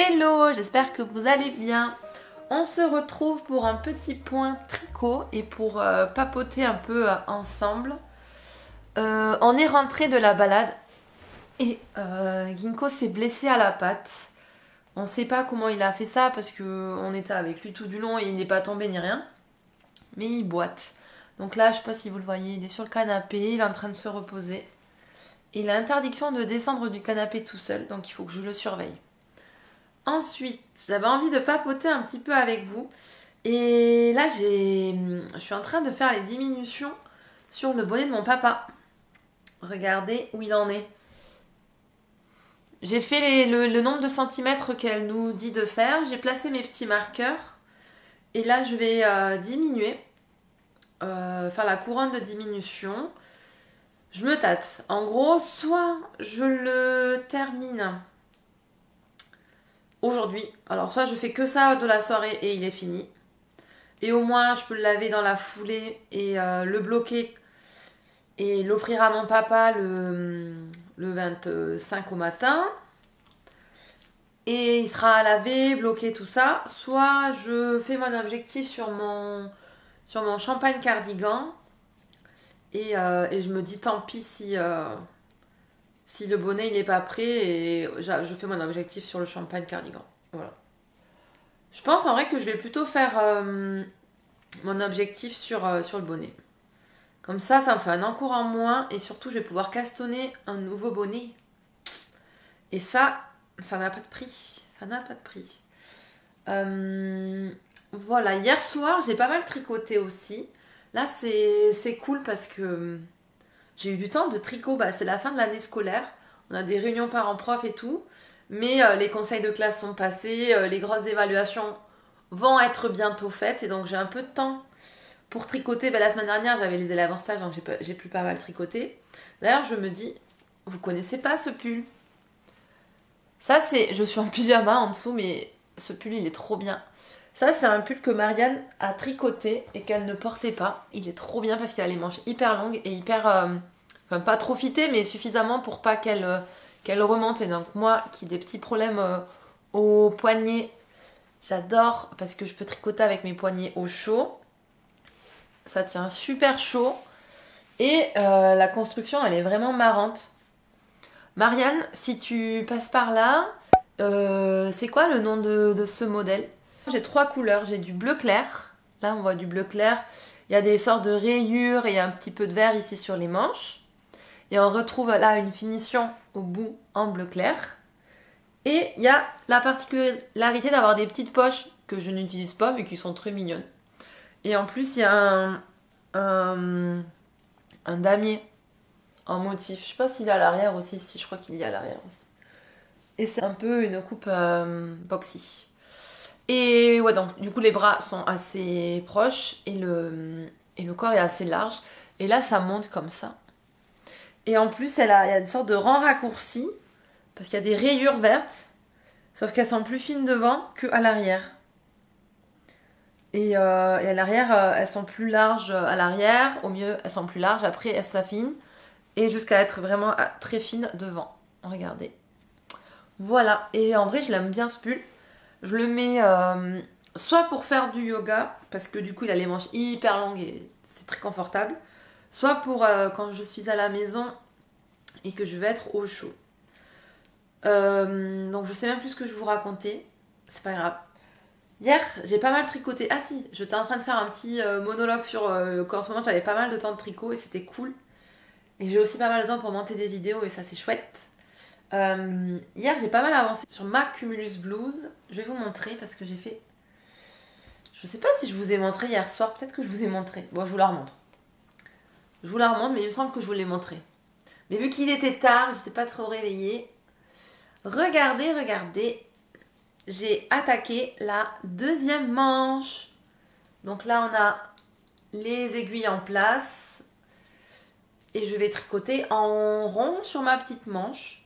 Hello, j'espère que vous allez bien. On se retrouve pour un petit point tricot et pour papoter un peu ensemble. On est rentré de la balade et Ginkgo s'est blessé à la patte. On ne sait pas comment il a fait ça parce qu'on était avec lui tout du long et il n'est pas tombé ni rien. Mais il boite. Donc là, je ne sais pas si vous le voyez, il est sur le canapé, il est en train de se reposer. Il a interdiction de descendre du canapé tout seul, donc il faut que je le surveille. Ensuite, j'avais envie de papoter un petit peu avec vous. Et là, je suis en train de faire les diminutions sur le bonnet de mon papa. Regardez où il en est. J'ai fait le nombre de centimètres qu'elle nous dit de faire. J'ai placé mes petits marqueurs. Et là, je vais diminuer. Faire la couronne de diminution. Je me tâte. En gros, soit je le termine aujourd'hui. Alors, soit je fais que ça de la soirée et il est fini. Et au moins, je peux le laver dans la foulée et le bloquer et l'offrir à mon papa le 25 au matin. Et il sera lavé, bloqué, tout ça. Soit je fais mon objectif sur mon champagne cardigan. Et je me dis tant pis si le bonnet il n'est pas prêt et je fais mon objectif sur le champagne cardigan. Voilà. Je pense en vrai que je vais plutôt faire mon objectif sur le bonnet. Comme ça me fait un encours en moins et surtout je vais pouvoir castonner un nouveau bonnet. Et ça n'a pas de prix. Ça n'a pas de prix. Voilà, hier soir j'ai pas mal tricoté aussi. Là, c'est cool parce que j'ai eu du temps de tricot. Bah, c'est la fin de l'année scolaire. On a des réunions parents-prof et tout. Mais les conseils de classe sont passés. Les grosses évaluations vont être bientôt faites. Et donc, j'ai un peu de temps pour tricoter. Bah, la semaine dernière, j'avais les élèves en stage. Donc, j'ai pu pas mal tricoter. D'ailleurs, je me dis, vous connaissez pas ce pull? Ça, je suis en pyjama en dessous. Mais ce pull, il est trop bien. Ça, c'est un pull que Marianne a tricoté et qu'elle ne portait pas. Il est trop bien parce qu'il a les manches hyper longues et hyper... enfin, pas trop fitées, mais suffisamment pour pas qu'elle remonte. Et donc, moi, qui ai des petits problèmes au poignet, j'adore parce que je peux tricoter avec mes poignets au chaud. Ça tient super chaud. Et la construction, elle est vraiment marrante. Marianne, si tu passes par là, c'est quoi le nom de ce modèle ? J'ai 3 couleurs, j'ai du bleu clair, là on voit du bleu clair, il y a des sortes de rayures et un petit peu de vert ici sur les manches. Et on retrouve là une finition au bout en bleu clair. Et il y a la particularité d'avoir des petites poches que je n'utilise pas mais qui sont très mignonnes. Et en plus il y a un damier en motif, je sais pas s'il est à l'arrière aussi, si je crois qu'il y a à l'arrière aussi. Et c'est un peu une coupe boxy. Et ouais, donc du coup les bras sont assez proches et le corps est assez large. Et là ça monte comme ça. Et en plus il y a une sorte de rang raccourci parce qu'il y a des rayures vertes. Sauf qu'elles sont plus fines devant qu'à l'arrière. Et à l'arrière elles sont plus larges à l'arrière. Au milieu elles sont plus larges, après elles s'affinent. Et jusqu'à être vraiment très fines devant. Regardez. Voilà, et en vrai je l'aime bien ce pull. Je le mets soit pour faire du yoga, parce que du coup il a les manches hyper longues et c'est très confortable. Soit pour quand je suis à la maison et que je vais être au chaud. Donc je sais même plus ce que je vous racontais, c'est pas grave. Hier j'ai pas mal tricoté, ah si, j'étais en train de faire un petit monologue sur qu'en ce moment j'avais pas mal de temps de tricot et c'était cool. Et j'ai aussi pas mal de temps pour monter des vidéos et ça c'est chouette. Hier j'ai pas mal avancé sur ma Cumulus Blouse. Je vais vous montrer parce que j'ai fait... Je sais pas si je vous ai montré hier soir, peut-être que je vous ai montré. Bon, je vous la remontre. Je vous la remonte, mais il me semble que je vous l'ai montré. Mais vu qu'il était tard, j'étais pas trop réveillée. Regardez, regardez. J'ai attaqué la deuxième manche. Donc là on a les aiguilles en place. Et je vais tricoter en rond sur ma petite manche.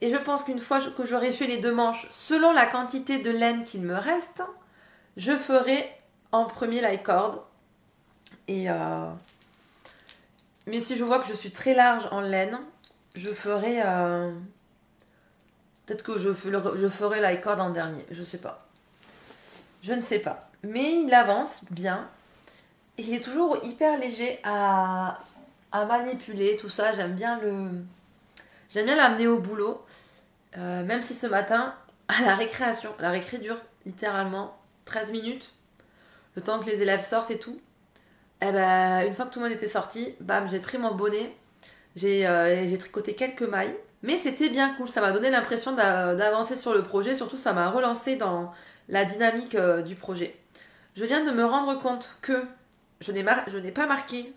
Et je pense qu'une fois que j'aurai fait les 2 manches, selon la quantité de laine qu'il me reste, je ferai en premier la corde. Et mais si je vois que je suis très large en laine, je ferai Peut-être que je ferai l'iCord en dernier, je sais pas. Je ne sais pas. Mais il avance bien. Et il est toujours hyper léger à manipuler, tout ça. J'aime bien l'amener au boulot. Même si ce matin, à la récréation, la récré dure littéralement 13 minutes. Le temps que les élèves sortent et tout. Et ben, une fois que tout le monde était sorti, bam, j'ai pris mon bonnet. J'ai tricoté quelques mailles. Mais c'était bien cool. Ça m'a donné l'impression d'avancer sur le projet. Surtout, ça m'a relancé dans la dynamique du projet. Je viens de me rendre compte que je n'ai pas marqué.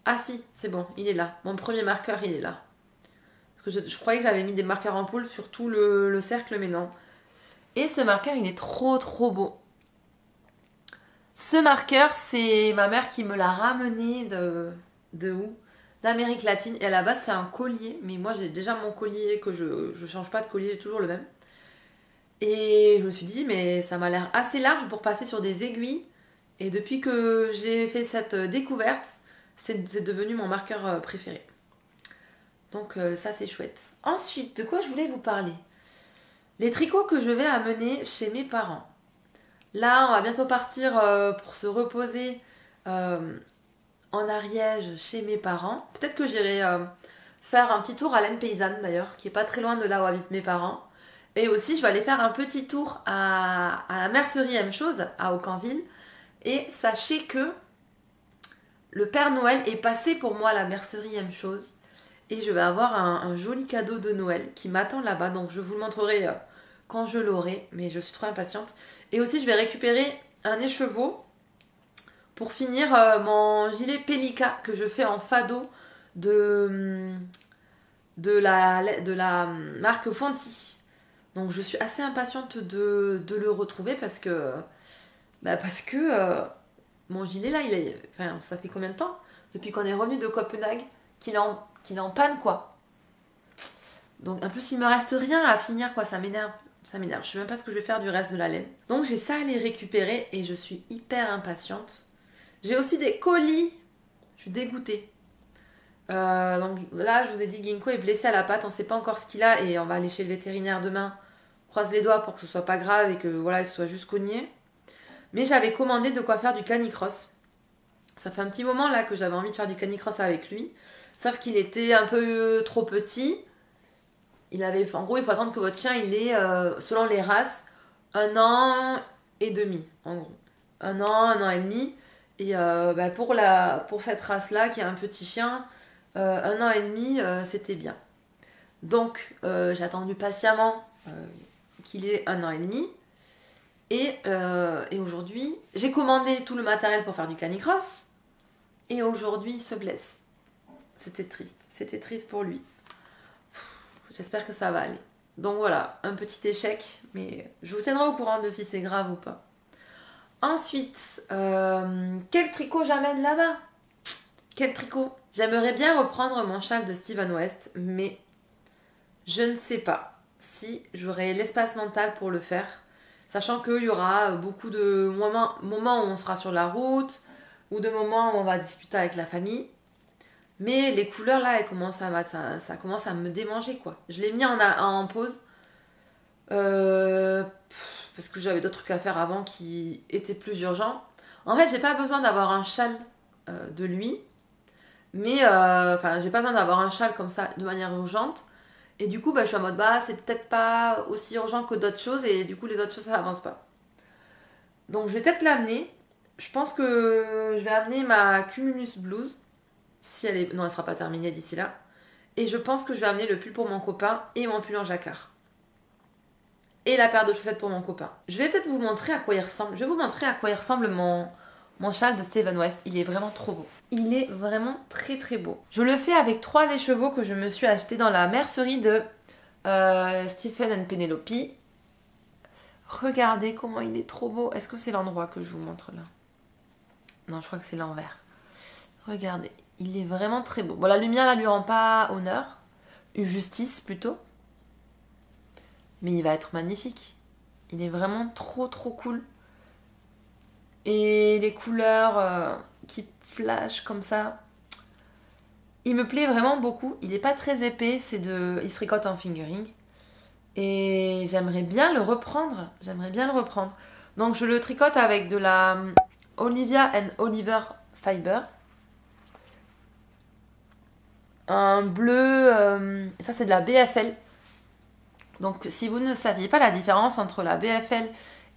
Ah si, c'est bon, il est là. Mon premier marqueur, il est là. Parce que je croyais que j'avais mis des marqueurs en poule sur tout le cercle, mais non. Et ce marqueur, il est trop trop beau. Ce marqueur, c'est ma mère qui me l'a ramené de où? D'Amérique latine. Et à la base, c'est un collier. Mais moi, j'ai déjà mon collier, que je change pas de collier, j'ai toujours le même. Et je me suis dit, mais ça m'a l'air assez large pour passer sur des aiguilles. Et depuis que j'ai fait cette découverte, c'est devenu mon marqueur préféré. Donc ça, c'est chouette. Ensuite, de quoi je voulais vous parler? Les tricots que je vais amener chez mes parents. Là, on va bientôt partir pour se reposer en Ariège chez mes parents. Peut-être que j'irai faire un petit tour à l'Aisne Paysanne d'ailleurs, qui est pas très loin de là où habitent mes parents. Et aussi, je vais aller faire un petit tour à la mercerie M-Chose, à Aucanville. Et sachez que le Père Noël est passé pour moi à la mercerie M-Chose. Et je vais avoir un joli cadeau de Noël qui m'attend là-bas. Donc je vous le montrerai quand je l'aurai. Mais je suis trop impatiente. Et aussi, je vais récupérer un écheveau pour finir mon gilet Pellica que je fais en fado de la marque Fonty. Donc je suis assez impatiente de le retrouver parce que mon gilet là, enfin, ça fait combien de temps depuis qu'on est revenu de Copenhague qu'il est en panne quoi. Donc en plus il me reste rien à finir quoi, ça m'énerve. Je sais même pas ce que je vais faire du reste de la laine. Donc j'ai ça à les récupérer et je suis hyper impatiente. J'ai aussi des colis. Je suis dégoûtée. Donc là je vous ai dit Ginkgo est blessé à la patte, on sait pas encore ce qu'il a et on va aller chez le vétérinaire demain. Croise les doigts pour que ce soit pas grave et que voilà, il soit juste cogné. Mais j'avais commandé de quoi faire du canicross. Ça fait un petit moment là que j'avais envie de faire du canicross avec lui. Sauf qu'il était un peu trop petit. En gros, il faut attendre que votre chien, il ait, selon les races, 1 an et demi, en gros. 1 an et demi. Et pour cette race-là, qui est un petit chien, 1 an et demi, c'était bien. Donc, j'ai attendu patiemment qu'il ait 1 an et demi. Et aujourd'hui, j'ai commandé tout le matériel pour faire du canicross. Et aujourd'hui, il se blesse. C'était triste pour lui. J'espère que ça va aller. Donc voilà, un petit échec, mais je vous tiendrai au courant de si c'est grave ou pas. Ensuite, quel tricot j'amène là-bas? Quel tricot? J'aimerais bien reprendre mon châle de Steven West, mais je ne sais pas si j'aurai l'espace mental pour le faire. Sachant qu'il y aura beaucoup de moments où on sera sur la route, ou de moments où on va discuter avec la famille. Mais les couleurs là, ça commence à me démanger quoi. Je l'ai mis en pause. Parce que j'avais d'autres trucs à faire avant qui étaient plus urgents. En fait, j'ai pas besoin d'avoir un châle de lui. Mais j'ai pas besoin d'avoir un châle comme ça de manière urgente. Et du coup, je suis en mode, c'est peut-être pas aussi urgent que d'autres choses. Et du coup, les autres choses, ça avance pas. Donc, je vais peut-être l'amener. Je pense que je vais amener ma Cumulus Blues. Non, elle sera pas terminée d'ici là. Et je pense que je vais amener le pull pour mon copain et mon pull en jacquard. Et la paire de chaussettes pour mon copain. Je vais peut-être vous montrer à quoi il ressemble. Je vais vous montrer à quoi il ressemble mon châle de Steven West. Il est vraiment trop beau. Il est vraiment très très beau. Je le fais avec 3 écheveaux que je me suis acheté dans la mercerie de Stephen & Penelope. Regardez comment il est trop beau. Est-ce que c'est l'endroit que je vous montre là? Non, je crois que c'est l'envers. Regardez, il est vraiment très beau. Bon, la lumière là lui rend pas honneur, justice plutôt. Mais il va être magnifique. Il est vraiment trop trop cool. Et les couleurs qui flashent comme ça, il me plaît vraiment beaucoup. Il n'est pas très épais, il se tricote en fingering. Et j'aimerais bien le reprendre. Donc je le tricote avec de la Olivia & Oliver Fiber. Un bleu, ça c'est de la BFL. Donc si vous ne saviez pas la différence entre la BFL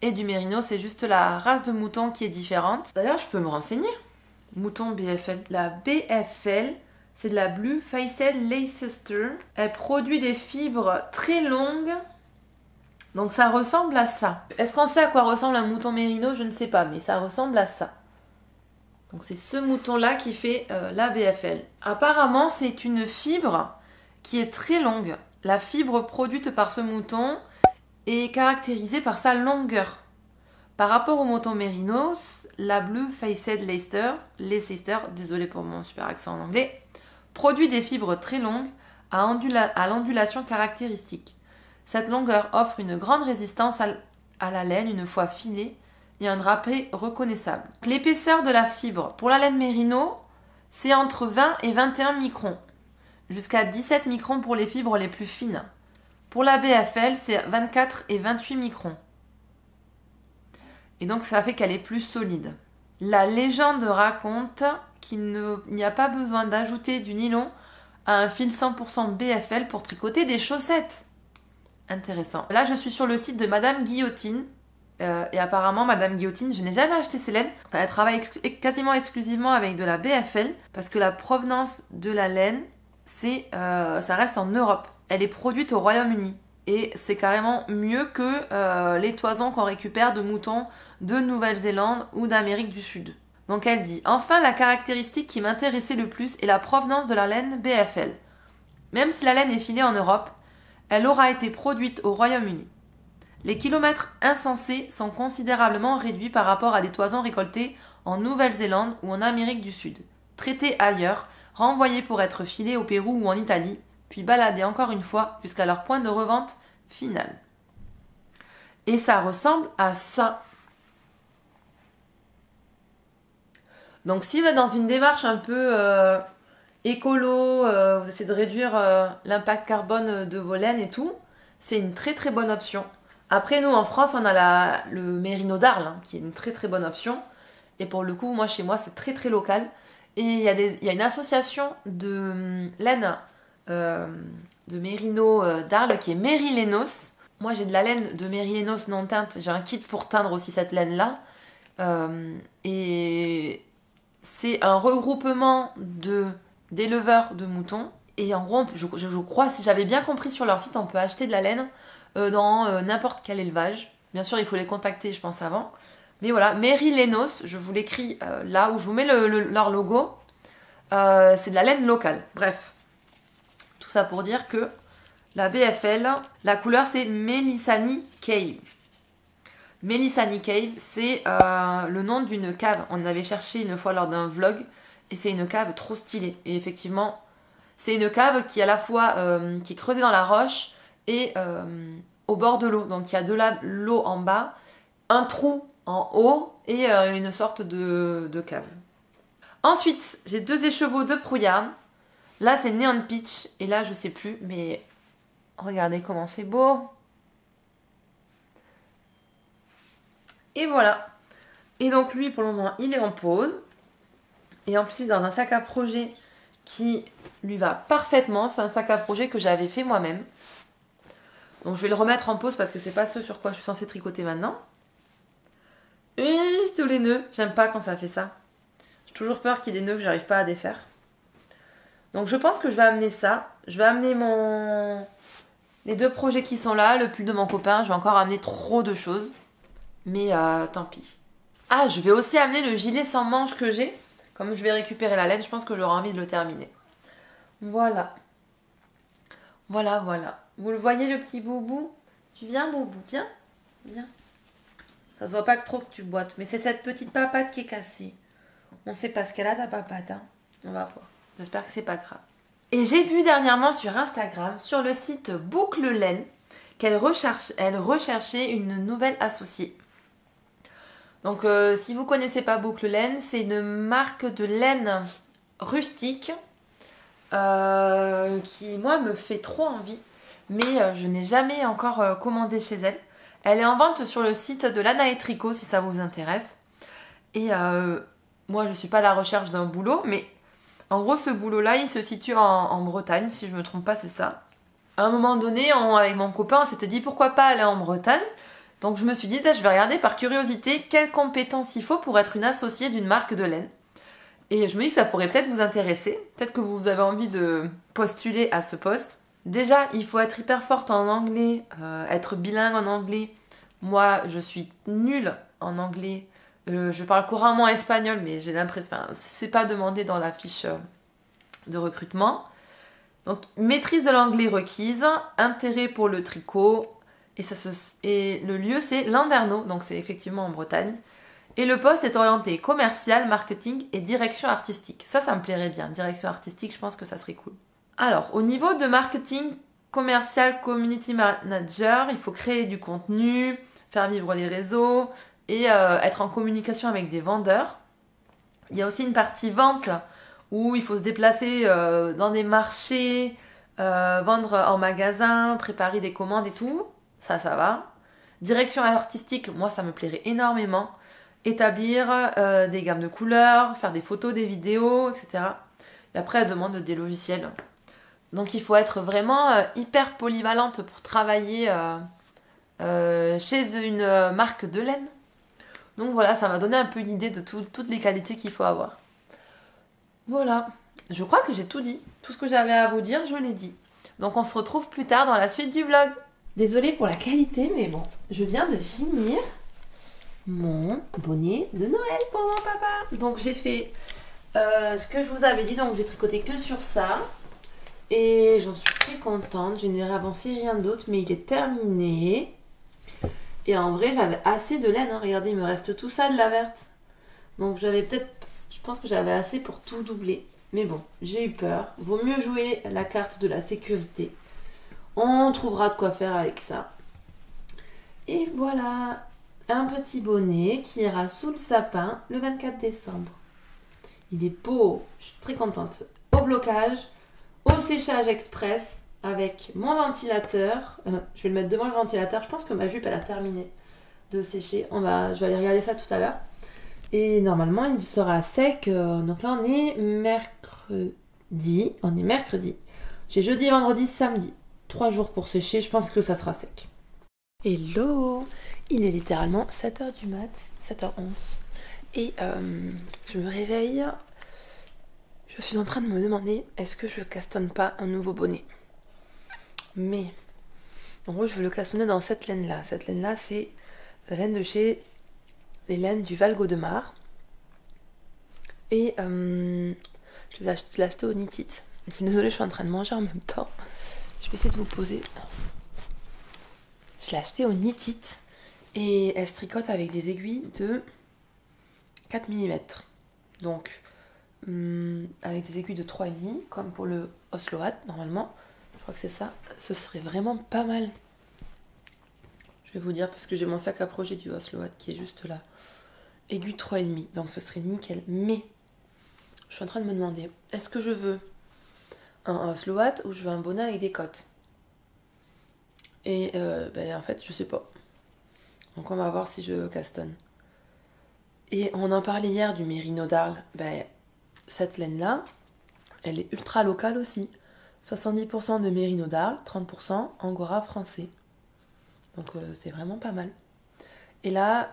et du mérino, c'est juste la race de mouton qui est différente. D'ailleurs, je peux me renseigner. Mouton BFL. La BFL, c'est de la Blue Faced Leicester. Elle produit des fibres très longues. Donc ça ressemble à ça. Est-ce qu'on sait à quoi ressemble un mouton mérino? Je ne sais pas, mais ça ressemble à ça. Donc c'est ce mouton-là qui fait la BFL. Apparemment, c'est une fibre qui est très longue. La fibre produite par ce mouton est caractérisée par sa longueur. Par rapport au mouton mérinos, la Blue Faced Leicester, désolé pour mon super accent en anglais, produit des fibres très longues à l'ondulation caractéristique. Cette longueur offre une grande résistance à la laine une fois filée et un drapé reconnaissable. L'épaisseur de la fibre pour la laine mérino, c'est entre 20 et 21 microns, jusqu'à 17 microns pour les fibres les plus fines. Pour la BFL, c'est 24 et 28 microns. Et donc ça fait qu'elle est plus solide. La légende raconte qu'il n'y a pas besoin d'ajouter du nylon à un fil 100% BFL pour tricoter des chaussettes. Intéressant. Là, je suis sur le site de Madame Guillotine. Et apparemment, Madame Guillotine, je n'ai jamais acheté ses laines. Enfin, elle travaille quasiment exclusivement avec de la BFL parce que la provenance de la laine, ça reste en Europe. Elle est produite au Royaume-Uni. Et c'est carrément mieux que les toisons qu'on récupère de moutons de Nouvelle-Zélande ou d'Amérique du Sud. Donc elle dit « Enfin, la caractéristique qui m'intéressait le plus est la provenance de la laine BFL. Même si la laine est filée en Europe, elle aura été produite au Royaume-Uni. Les kilomètres insensés sont considérablement réduits par rapport à des toisons récoltées en Nouvelle-Zélande ou en Amérique du Sud, traitées ailleurs, renvoyées pour être filées au Pérou ou en Italie, puis baladées encore une fois jusqu'à leur point de revente final. » Et ça ressemble à ça. Donc si vous êtes dans une démarche un peu écolo, vous essayez de réduire l'impact carbone de vos laines et tout, c'est une très très bonne option. Après nous en France on a le mérino d'Arles hein, qui est une très très bonne option. Et pour le coup moi chez moi c'est très très local. Et il y a une association de laine de mérino d'Arles qui est Mérilénos. Moi j'ai de la laine de Mérilénos non teinte, j'ai un kit pour teindre aussi cette laine là. Et c'est un regroupement d'éleveurs de moutons. Et en gros, je crois, si j'avais bien compris sur leur site, on peut acheter de la laine dans n'importe quel élevage. Bien sûr, il faut les contacter, je pense, avant. Mais voilà, Mérilénos, je vous l'écris là où je vous mets leur logo. C'est de la laine locale. Bref, tout ça pour dire que la BFL, la couleur c'est Melissani Cave. Melissani Cave, c'est le nom d'une cave. On avait cherché une fois lors d'un vlog et c'est une cave trop stylée. Et effectivement, c'est une cave qui est à la fois qui est creusée dans la roche et au bord de l'eau. Donc il y a de l'eau en bas, un trou en haut et une sorte de cave. Ensuite, j'ai 2 écheveaux de Prouillarn. Là, c'est Neon Peach et là, je sais plus, mais regardez comment c'est beau. Et voilà. Et donc lui, pour le moment, il est en pause. Et en plus, il est dans un sac à projet qui lui va parfaitement. C'est un sac à projet que j'avais fait moi-même. Donc je vais le remettre en pause parce que c'est pas ce sur quoi je suis censée tricoter maintenant. Et tous les nœuds. J'aime pas quand ça fait ça. J'ai toujours peur qu'il y ait des nœuds que j'arrive pas à défaire. Donc je pense que je vais amener ça. Je vais amener les 2 projets qui sont là. Le pull de mon copain. Je vais encore amener trop de choses. Mais tant pis. Ah, je vais aussi amener le gilet sans manches que j'ai. Comme je vais récupérer la laine, je pense que j'aurai envie de le terminer. Voilà. Voilà, voilà. Vous le voyez le petit boubou? Tu viens boubou? Viens. Viens. Ça se voit pas que trop que tu boites. Mais c'est cette petite papate qui est cassée. On sait pas ce qu'elle a ta papate. Hein. On va voir. J'espère que c'est pas grave. Et j'ai vu dernièrement sur Instagram, sur le site Boucle Laine, qu'elle recherchait une nouvelle associée. Donc si vous connaissez pas Boucle Laine, c'est une marque de laine rustique qui moi me fait trop envie. mais je n'ai jamais encore commandé chez elle. Elle est en vente sur le site de Lana et Tricot si ça vous intéresse. Et moi je suis pas à la recherche d'un boulot, mais en gros ce boulot là il se situe en Bretagne, si je me trompe pas c'est ça. À un moment donné avec mon copain on s'était dit pourquoi pas aller en Bretagne. Donc je me suis dit je vais regarder par curiosité quelles compétences il faut pour être une associée d'une marque de laine. Et je me dis que ça pourrait peut-être vous intéresser, peut-être que vous avez envie de postuler à ce poste. Déjà, il faut être hyper forte en anglais, être bilingue en anglais. Moi, je suis nulle en anglais. Je parle couramment espagnol, mais j'ai l'impression... Enfin, c'est pas demandé dans la fiche de recrutement. Donc, maîtrise de l'anglais requise, intérêt pour le tricot. Et le lieu, c'est Landerneau, donc c'est effectivement en Bretagne. Et le poste est orienté commercial, marketing et direction artistique. Ça me plairait bien. Direction artistique, je pense que ça serait cool. Alors, au niveau de marketing commercial, community manager, il faut créer du contenu, faire vivre les réseaux et être en communication avec des vendeurs. Il y a aussi une partie vente où il faut se déplacer dans des marchés, vendre en magasin, préparer des commandes et tout. Ça va. Direction artistique, moi ça me plairait énormément. Établir des gammes de couleurs, faire des photos, des vidéos, etc. Et après, elle demande des logiciels. Donc il faut être vraiment hyper polyvalente pour travailler chez une marque de laine. Donc voilà, ça m'a donné un peu une idée de toutes les qualités qu'il faut avoir. Voilà, je crois que j'ai tout dit. Tout ce que j'avais à vous dire, je l'ai dit. Donc on se retrouve plus tard dans la suite du vlog. Désolée pour la qualité, mais bon, je viens de finir mon bonnet de Noël pour mon papa. Donc j'ai fait ce que je vous avais dit, donc j'ai tricoté que sur ça. Et j'en suis très contente, je n'ai avancé rien d'autre, mais il est terminé. Et en vrai, j'avais assez de laine, hein. Regardez, il me reste tout ça de la verte. Donc je pense que j'avais assez pour tout doubler. Mais bon, j'ai eu peur. Vaut mieux jouer la carte de la sécurité. On trouvera de quoi faire avec ça. Et voilà, un petit bonnet qui ira sous le sapin le 24 décembre. Il est beau, je suis très contente. Au blocage, au séchage express avec mon ventilateur. Je vais le mettre devant le ventilateur. Je pense que ma jupe elle a terminé de sécher. Je vais aller regarder ça tout à l'heure. Et normalement il sera sec. Donc là on est mercredi. J'ai jeudi, vendredi, samedi. 3 jours pour sécher. Je pense que ça sera sec. Hello, il est littéralement 7h du mat, 7h11. Et je me réveille. Je suis en train de me demander est-ce que je castonne pas un nouveau bonnet. Mais en gros je veux le castonner dans cette laine là. Cette laine là c'est la laine de chez les laines du Val Gaudemar. Et je l'ai acheté au Knit It. Je suis désolée, je suis en train de manger en même temps. Je vais essayer de vous poser. Je l'ai acheté au Knit It et elle se tricote avec des aiguilles de 4 mm. Donc avec des aiguilles de 3,5 comme pour le Oslo Hat normalement. Je crois que c'est ça. Ce serait vraiment pas mal. Je vais vous dire parce que j'ai mon sac à projet du Oslo Hat qui est juste là. Aiguille 3,5. Donc ce serait nickel. Mais je suis en train de me demander est-ce que je veux un Oslo Hat ou je veux un bonnet avec des côtes. Et en fait je sais pas. Donc on va voir si je castonne. Et on en parlait hier du Mérino d'Arles. Cette laine là elle est ultra locale aussi. 70% de Mérino d'Arles, 30% Angora français. Donc c'est vraiment pas mal. Et là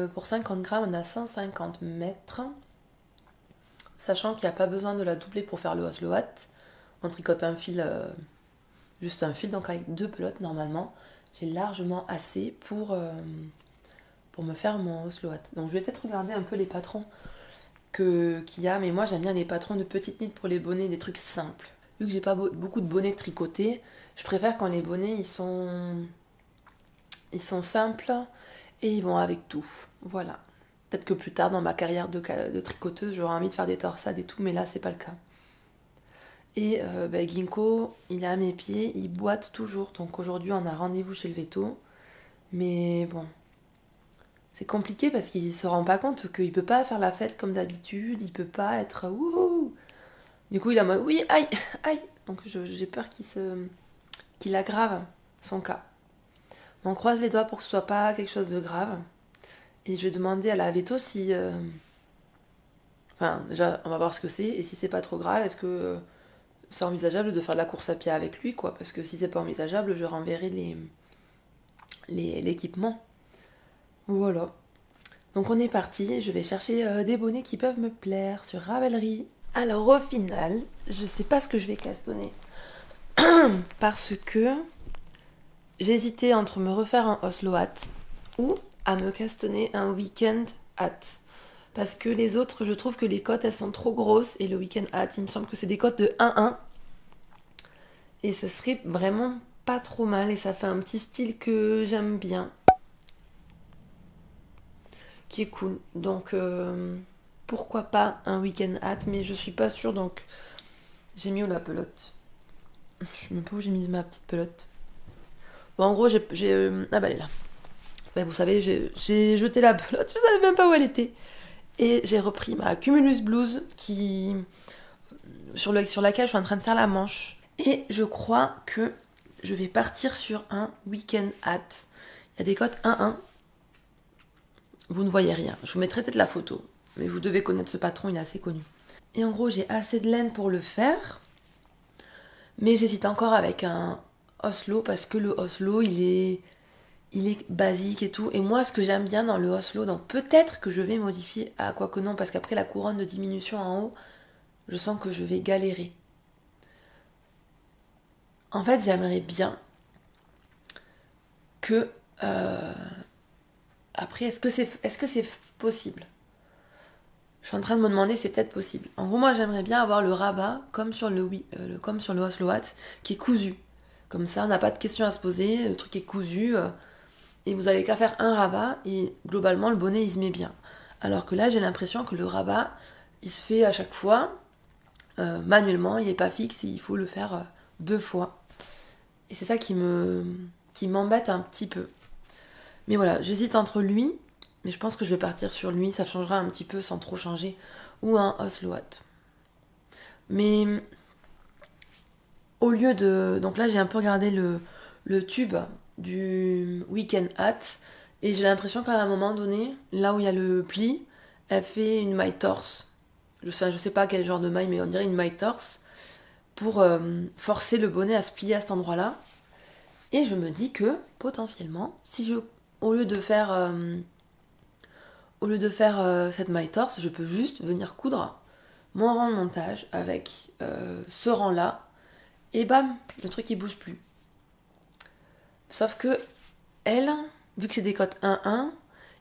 pour 50 grammes on a 150 mètres. Sachant qu'il n'y a pas besoin de la doubler pour faire le Oslo Hat. On tricote un fil, juste un fil, donc avec 2 pelotes normalement. J'ai largement assez pour me faire mon Oslo Hat. Donc je vais peut-être regarder un peu les patrons qu'il y a. Mais moi j'aime bien les patrons de petites nites pour les bonnets, des trucs simples. Vu que j'ai pas beaucoup de bonnets tricotés, je préfère quand les bonnets ils sont simples et ils vont avec tout. Voilà. Peut-être que plus tard dans ma carrière de tricoteuse, j'aurai envie de faire des torsades et tout, mais là c'est pas le cas. Et Ginkgo, il est à mes pieds, il boite toujours. Donc aujourd'hui on a rendez-vous chez le veto. Mais bon, c'est compliqué parce qu'il se rend pas compte qu'il peut pas faire la fête comme d'habitude, il peut pas être wouhou. Du coup il est en mode oui, aïe, aïe. Donc j'ai peur qu'il qu'il aggrave son cas. On croise les doigts pour que ce soit pas quelque chose de grave. Et je vais demander à la veto si... Enfin, déjà, on va voir ce que c'est. Et si c'est pas trop grave, est-ce que c'est envisageable de faire de la course à pied avec lui, quoi. Parce que si c'est pas envisageable, je renverrai l'équipement. Voilà. Donc on est parti. Je vais chercher des bonnets qui peuvent me plaire sur Ravelry. Alors au final, je sais pas ce que je vais castonner. Parce que j'hésitais entre me refaire un Oslo hat ou à me castonner un weekend hat. Parce que les autres, je trouve que les cotes, elles sont trop grosses. Et le weekend hat, il me semble que c'est des cotes de 1-1. Et ce serait vraiment pas trop mal. Et ça fait un petit style que j'aime bien. Qui est cool. Donc, pourquoi pas un weekend hat. Mais je suis pas sûre, donc j'ai mis où la pelote. Je sais même pas où j'ai mis ma petite pelote. Bon, en gros, ah bah elle est là. Enfin, vous savez, j'ai jeté la pelote. Je savais même pas où elle était. Et j'ai repris ma Cumulus Blues sur laquelle je suis en train de faire la manche. Et je crois que je vais partir sur un weekend hat. Il y a des cotes 1-1. Vous ne voyez rien. Je vous mettrai peut-être la photo. Mais vous devez connaître ce patron, il est assez connu. Et en gros, j'ai assez de laine pour le faire. Mais j'hésite encore avec un Oslo parce que le Oslo, il est basique et tout. Et moi, ce que j'aime bien dans le Oslo, donc peut-être que je vais modifier à quoi que non, parce qu'après la couronne de diminution en haut, je sens que je vais galérer. En fait, j'aimerais bien que... Après, est-ce que c'est possible? Je suis en train de me demander si c'est peut-être possible. En gros, moi, j'aimerais bien avoir le rabat, comme sur le Oslo hat, qui est cousu. Comme ça, on n'a pas de questions à se poser, le truc est cousu... Et vous avez qu'à faire un rabat et globalement le bonnet il se met bien. Alors que là j'ai l'impression que le rabat il se fait à chaque fois manuellement, il n'est pas fixe et il faut le faire 2 fois. Et c'est ça qui m'embête un petit peu. Mais voilà, j'hésite entre lui, mais je pense que je vais partir sur lui, ça changera un petit peu sans trop changer, ou un Oslo hat. Mais au lieu de... Donc là j'ai un peu regardé le tube du weekend hat et j'ai l'impression qu'à un moment donné, là où il y a le pli, elle fait une maille torse. Je sais pas quel genre de maille, mais on dirait une maille torse pour forcer le bonnet à se plier à cet endroit-là. Et je me dis que potentiellement, si au lieu de faire cette maille torse, je peux juste venir coudre mon rang de montage avec ce rang-là et bam, le truc il bouge plus. Sauf que elle, vu que c'est des cotes 1-1,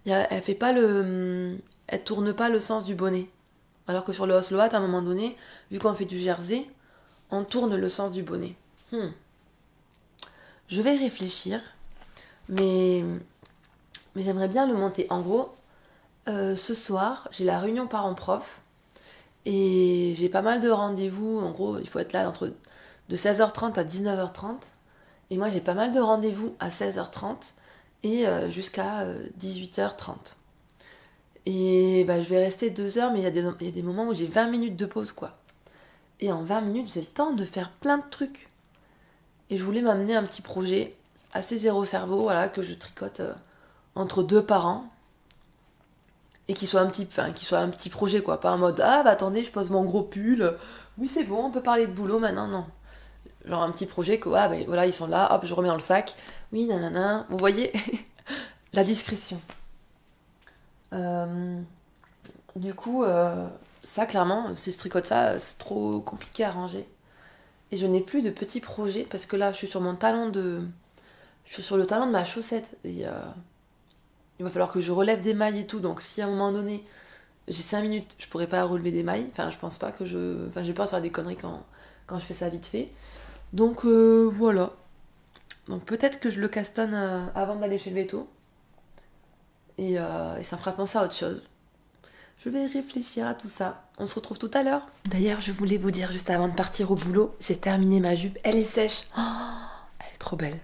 elle fait pas elle tourne pas le sens du bonnet. Alors que sur le Oslo hat, à un moment donné, vu qu'on fait du jersey, on tourne le sens du bonnet. Je vais réfléchir, mais j'aimerais bien le monter. En gros, ce soir, j'ai la réunion parents-prof et j'ai pas mal de rendez-vous. En gros, il faut être là de 16h30 à 19h30. Et moi, j'ai pas mal de rendez-vous à 16h30 et jusqu'à 18h30. Et bah, je vais rester 2 heures, mais il y a des moments où j'ai 20 minutes de pause, quoi. Et en 20 minutes, j'ai le temps de faire plein de trucs. Et je voulais m'amener un petit projet assez zéro cerveau, voilà, que je tricote entre 2 par an. Et qui soit un petit projet, quoi. Pas en mode, ah bah attendez, je pose mon gros pull. Oui, c'est bon, on peut parler de boulot maintenant, non. Genre un petit projet que, bah, voilà, ils sont là, hop, je remets dans le sac. Oui, nanana. Vous voyez la discrétion. Du coup, ça, clairement, si je tricote ça, c'est trop compliqué à ranger. Et je n'ai plus de petits projets parce que là, je suis sur le talon de ma chaussette. Et il va falloir que je relève des mailles et tout. Donc, si à un moment donné, j'ai 5 minutes, je pourrais pas relever des mailles. Enfin, je pense pas que j'ai peur de faire des conneries quand je fais ça vite fait. Donc voilà. Donc peut-être que je le castonne avant d'aller chez le veto. Et ça me fera penser à autre chose. Je vais réfléchir à tout ça. On se retrouve tout à l'heure. D'ailleurs, je voulais vous dire juste avant de partir au boulot, j'ai terminé ma jupe. Elle est sèche. Oh, elle est trop belle.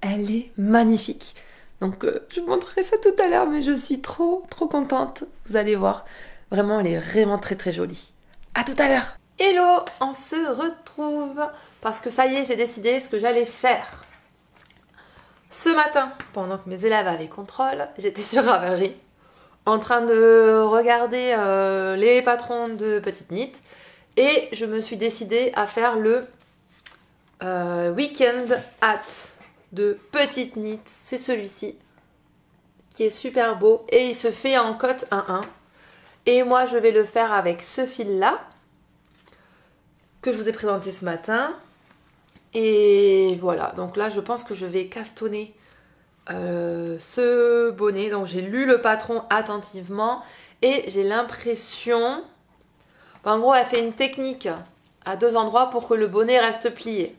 Elle est magnifique. Donc je vous montrerai ça tout à l'heure, mais je suis trop contente. Vous allez voir. Vraiment, elle est vraiment très très jolie. À tout à l'heure. Hello, on se retrouve parce que ça y est, j'ai décidé ce que j'allais faire. Ce matin, pendant que mes élèves avaient contrôle, j'étais sur Ravelry en train de regarder les patrons de Petite Knit et je me suis décidée à faire le Weekend Hat de Petite Knit. C'est celui-ci qui est super beau et il se fait en cotte 1-1 et moi je vais le faire avec ce fil là que je vous ai présenté ce matin. Et voilà, donc là je pense que je vais castonner ce bonnet. Donc j'ai lu le patron attentivement et j'ai l'impression, en gros elle fait une technique à 2 endroits pour que le bonnet reste plié.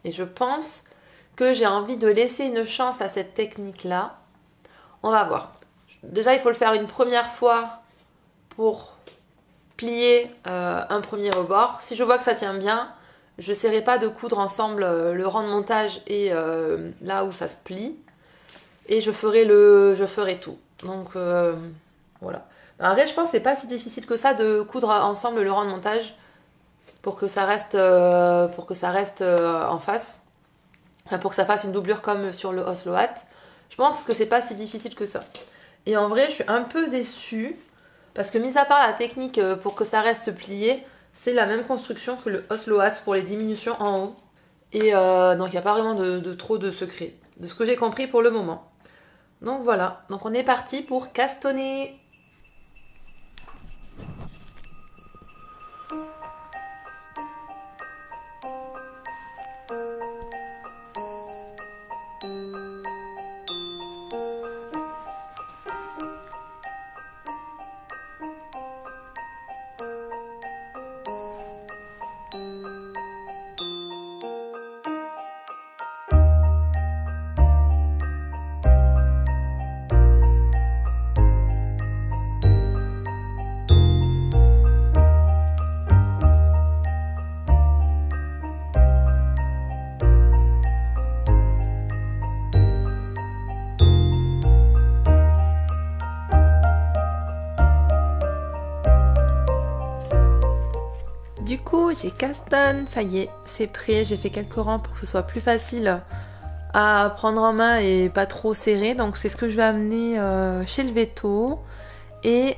Et je pense que j'ai envie de laisser une chance à cette technique là. On va voir. Déjà il faut le faire une première fois pour plier un premier rebord. Si je vois que ça tient bien, je n'essaierai pas de coudre ensemble le rang de montage et là où ça se plie. Et je ferai tout. Donc voilà. Après je pense que c'est pas si difficile que ça de coudre ensemble le rang de montage pour que ça reste en face. Enfin, pour que ça fasse une doublure comme sur le Oslo Hat. Je pense que c'est pas si difficile que ça. Et en vrai je suis un peu déçue. Parce que mis à part la technique pour que ça reste plié, c'est la même construction que le Oslo Hat pour les diminutions en haut. Et donc il n'y a pas vraiment trop de secrets, de ce que j'ai compris pour le moment. Donc voilà, donc on est parti pour castonner. Du coup, j'ai castonne, ça y est, c'est prêt. J'ai fait quelques rangs pour que ce soit plus facile à prendre en main et pas trop serré. Donc c'est ce que je vais amener chez le Veto et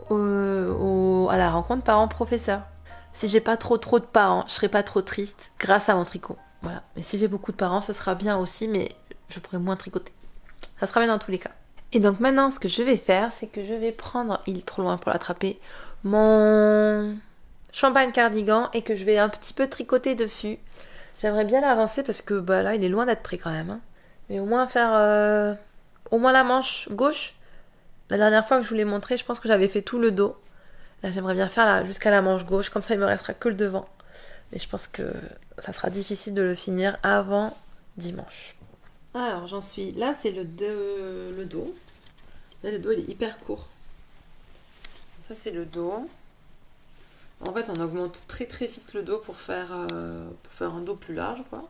à la rencontre parents-professeurs. Si j'ai pas trop de parents, je serai pas trop triste grâce à mon tricot. Voilà. Mais si j'ai beaucoup de parents, ce sera bien aussi, mais je pourrai moins tricoter. Ça sera bien dans tous les cas. Et donc maintenant, ce que je vais faire, c'est que je vais prendre, il est trop loin pour l'attraper, mon champagne cardigan et que je vais un petit peu tricoter dessus. J'aimerais bien l'avancer parce que bah là il est loin d'être prêt quand même. Hein. Mais au moins faire au moins la manche gauche. La dernière fois que je vous l'ai montré, je pense que j'avais fait tout le dos. Là j'aimerais bien faire jusqu'à la manche gauche, comme ça il me restera que le devant. Mais je pense que ça sera difficile de le finir avant dimanche. Alors j'en suis, là c'est le dos. Là le dos il est hyper court. Ça c'est le dos. En fait, on augmente très vite le dos pour faire un dos plus large, quoi.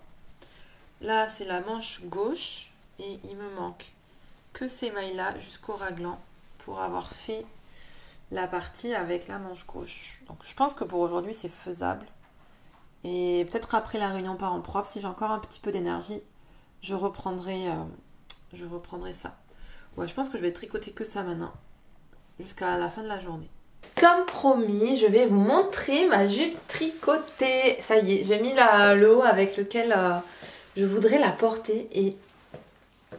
Là, c'est la manche gauche et il me manque que ces mailles-là jusqu'au raglan pour avoir fait la partie avec la manche gauche. Donc, je pense que pour aujourd'hui, c'est faisable. Et peut-être après la réunion parents-prof, si j'ai encore un petit peu d'énergie, je reprendrai ça. Ouais, je pense que je vais tricoter que ça maintenant, jusqu'à la fin de la journée. Comme promis, je vais vous montrer ma jupe tricotée. Ça y est, j'ai mis le haut avec lequel je voudrais la porter et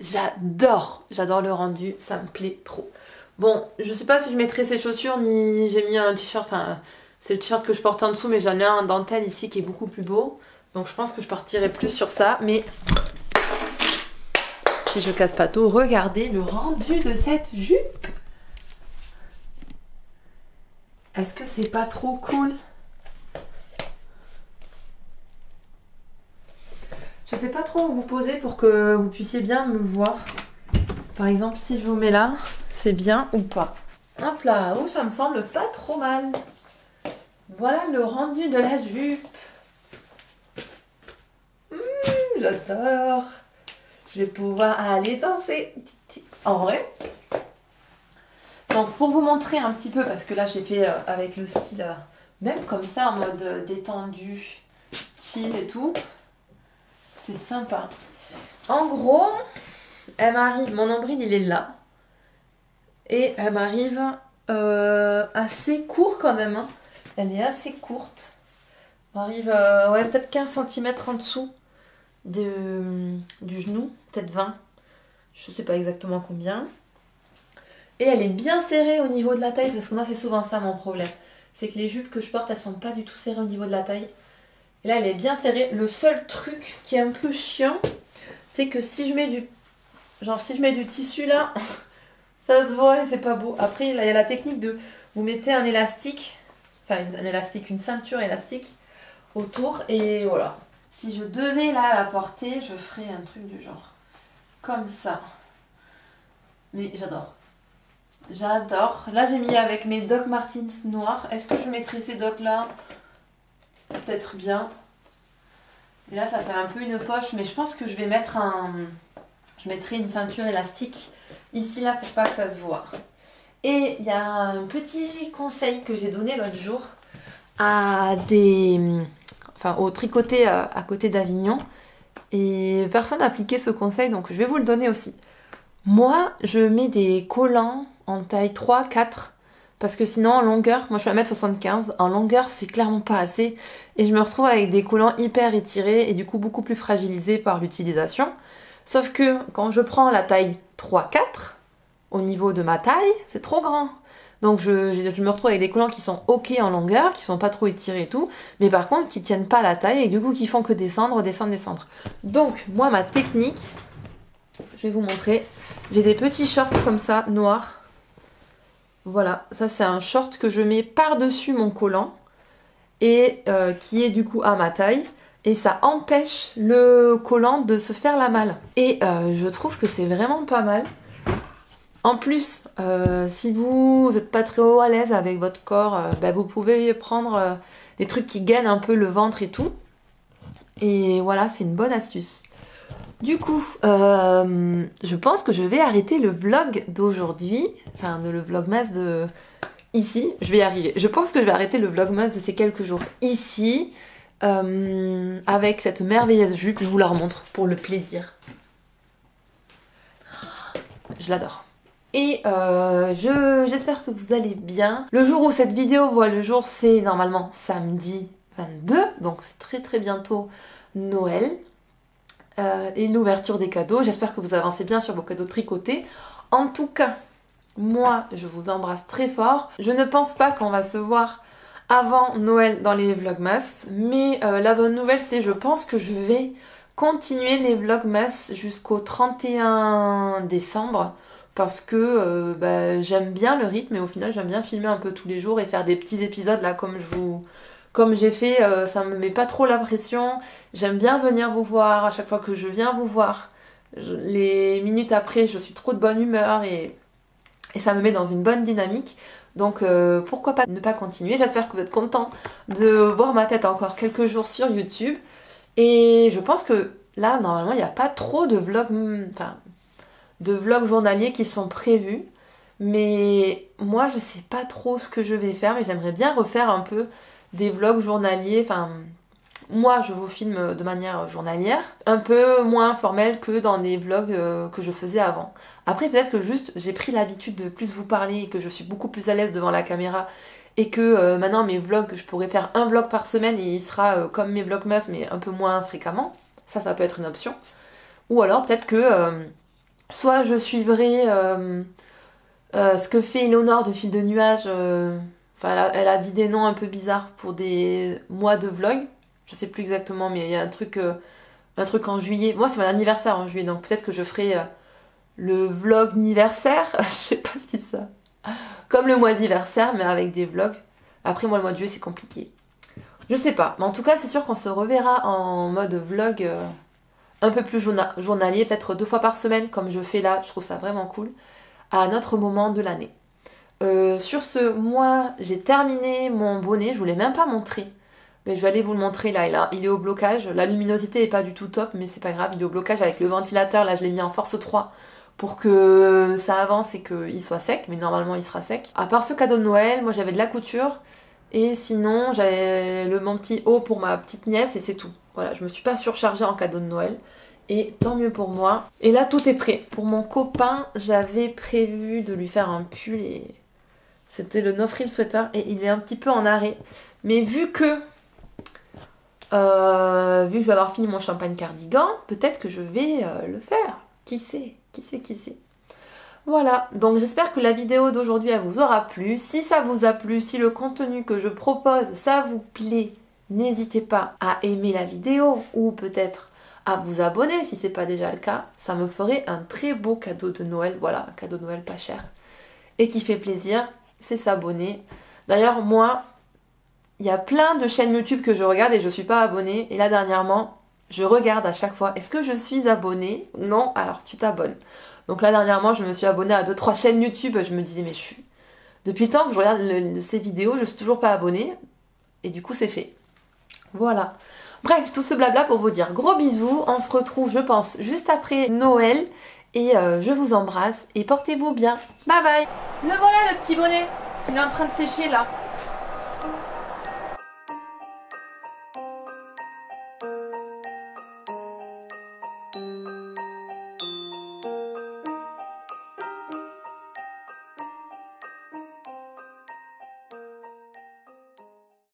j'adore le rendu, ça me plaît trop. Bon, je sais pas si je mettrai ces chaussures ni j'ai mis un t-shirt, enfin c'est le t-shirt que je porte en dessous mais j'en ai un en dentelle ici qui est beaucoup plus beau. Donc je pense que je partirai plus sur ça, mais si je casse pas tout, regardez le rendu de cette jupe. Est-ce que c'est pas trop cool? Je sais pas trop où vous poser pour que vous puissiez bien me voir. Par exemple, si je vous mets là, c'est bien ou pas? Hop là, oh, ça me semble pas trop mal. Voilà le rendu de la jupe. J'adore. Je vais pouvoir aller danser. En vrai. Donc pour vous montrer un petit peu, parce que là j'ai fait avec le style Même comme ça, en mode détendu, chill et tout. C'est sympa. En gros, elle m'arrive, mon nombril il est là. Et elle m'arrive assez court quand même. Hein. Elle est assez courte. Elle m'arrive ouais, peut-être 15 cm en dessous du genou. Peut-être 20. Je sais pas exactement combien. Et elle est bien serrée au niveau de la taille. Parce que moi c'est souvent ça mon problème. C'est que les jupes que je porte elles sont pas du tout serrées au niveau de la taille. Et là elle est bien serrée. Le seul truc qui est un peu chiant, c'est que si je mets du tissu là, ça se voit et c'est pas beau. Après là, il y a la technique de vous mettez un élastique, enfin une ceinture élastique autour et voilà. Si je devais là la porter, je ferais un truc du genre comme ça. Mais j'adore. J'adore. Là j'ai mis avec mes Doc Martens noirs. Est-ce que je mettrais ces Doc là? Peut-être bien. Et là ça fait un peu une poche, mais je pense que je vais mettre je mettrai une ceinture élastique ici là pour pas que ça se voit. Et il y a un petit conseil que j'ai donné l'autre jour au tricoté à côté d'Avignon. Et personne n'a appliqué ce conseil, donc je vais vous le donner aussi. Moi, je mets des collants en taille 3, 4, parce que sinon en longueur, moi je suis à 1m75, en longueur c'est clairement pas assez. Et je me retrouve avec des collants hyper étirés et du coup beaucoup plus fragilisés par l'utilisation. Sauf que quand je prends la taille 3, 4, au niveau de ma taille, c'est trop grand. Donc je me retrouve avec des collants qui sont ok en longueur, qui sont pas trop étirés et tout, mais par contre qui tiennent pas la taille et du coup qui font que descendre, descendre, descendre. Donc moi ma technique, je vais vous montrer, j'ai des petits shorts comme ça, noirs. Voilà, ça c'est un short que je mets par-dessus mon collant et qui est du coup à ma taille. Et ça empêche le collant de se faire la malle. Et je trouve que c'est vraiment pas mal. En plus, si vous n'êtes pas très à l'aise avec votre corps, vous pouvez prendre des trucs qui gainent un peu le ventre et tout. Et voilà, c'est une bonne astuce. Du coup, je pense que je vais arrêter le vlog d'aujourd'hui. Enfin, le vlogmas de ici. Je vais y arriver. Je pense que je vais arrêter le vlogmas de ces quelques jours ici. Avec cette merveilleuse jupe. Je vous la remontre pour le plaisir. Je l'adore. Et j'espère que vous allez bien. Le jour où cette vidéo voit le jour, c'est normalement samedi 22. Donc c'est très très bientôt Noël. Et l'ouverture des cadeaux. J'espère que vous avancez bien sur vos cadeaux tricotés. En tout cas, moi, je vous embrasse très fort. Je ne pense pas qu'on va se voir avant Noël dans les vlogmas. Mais la bonne nouvelle, c'est je pense que je vais continuer les vlogmas jusqu'au 31 décembre. Parce que j'aime bien le rythme et au final j'aime bien filmer un peu tous les jours et faire des petits épisodes là comme j'ai fait, ça me met pas trop la pression. J'aime bien venir vous voir à chaque fois que je viens vous voir. Les minutes après je suis trop de bonne humeur et ça me met dans une bonne dynamique. Donc pourquoi pas ne pas continuer. J'espère que vous êtes contents de voir ma tête encore quelques jours sur YouTube. Et je pense que là normalement il n'y a pas trop de vlogs journaliers qui sont prévus, mais moi je sais pas trop ce que je vais faire, mais j'aimerais bien refaire un peu des vlogs journaliers. Enfin, moi je vous filme de manière journalière, un peu moins formelle que dans des vlogs que je faisais avant. Après peut-être que juste j'ai pris l'habitude de plus vous parler et que je suis beaucoup plus à l'aise devant la caméra et que maintenant mes vlogs, je pourrais faire un vlog par semaine et il sera comme mes vlogmas mais un peu moins fréquemment. Ça peut être une option. Ou alors peut-être que soit je suivrai ce que fait Eleonore de Fil de Nuages. Elle a dit des noms un peu bizarres pour des mois de vlog. Je sais plus exactement, mais il y a un truc en juillet. Moi, c'est mon anniversaire en juillet, donc peut-être que je ferai le vlog anniversaire. Je sais pas si ça... Comme le mois d'anniversaire, mais avec des vlogs. Après, moi, le mois de juillet, c'est compliqué. Je sais pas. Mais en tout cas, c'est sûr qu'on se reverra en mode vlog... un peu plus journalier, peut-être 2 fois par semaine comme je fais là, je trouve ça vraiment cool, à un autre moment de l'année. Sur ce, moi j'ai terminé mon bonnet, je vous l'ai même pas montré, mais je vais aller vous le montrer là, il est au blocage, la luminosité est pas du tout top, mais c'est pas grave, il est au blocage avec le ventilateur, là je l'ai mis en force 3 pour que ça avance et qu'il soit sec, mais normalement il sera sec. À part ce cadeau de Noël, moi j'avais de la couture, Et sinon, j'avais mon petit haut pour ma petite nièce et c'est tout. Voilà, je me suis pas surchargée en cadeau de Noël. Et tant mieux pour moi. Et là, tout est prêt. Pour mon copain, j'avais prévu de lui faire un pull et c'était le no frill sweater et il est un petit peu en arrêt. Mais vu que je vais avoir fini mon champagne cardigan, peut-être que je vais le faire. Qui sait, qui sait, qui sait. Voilà, donc j'espère que la vidéo d'aujourd'hui elle vous aura plu. Si ça vous a plu, si le contenu que je propose, ça vous plaît, n'hésitez pas à aimer la vidéo ou peut-être à vous abonner si c'est pas déjà le cas. Ça me ferait un très beau cadeau de Noël, voilà, un cadeau de Noël pas cher. Et qui fait plaisir, c'est s'abonner. D'ailleurs, moi, il y a plein de chaînes YouTube que je regarde et je suis pas abonnée. Et là, dernièrement, je regarde à chaque fois, est-ce que je suis abonnée? Non, alors tu t'abonnes. Donc là, dernièrement, je me suis abonnée à 2-3 chaînes YouTube. Je me disais, mais depuis le temps que je regarde ces vidéos, je suis toujours pas abonnée. Et du coup, c'est fait. Voilà. Bref, tout ce blabla pour vous dire gros bisous. On se retrouve, je pense, juste après Noël. Et je vous embrasse et portez-vous bien. Bye bye. Le voilà, le petit bonnet. Il est en train de sécher là.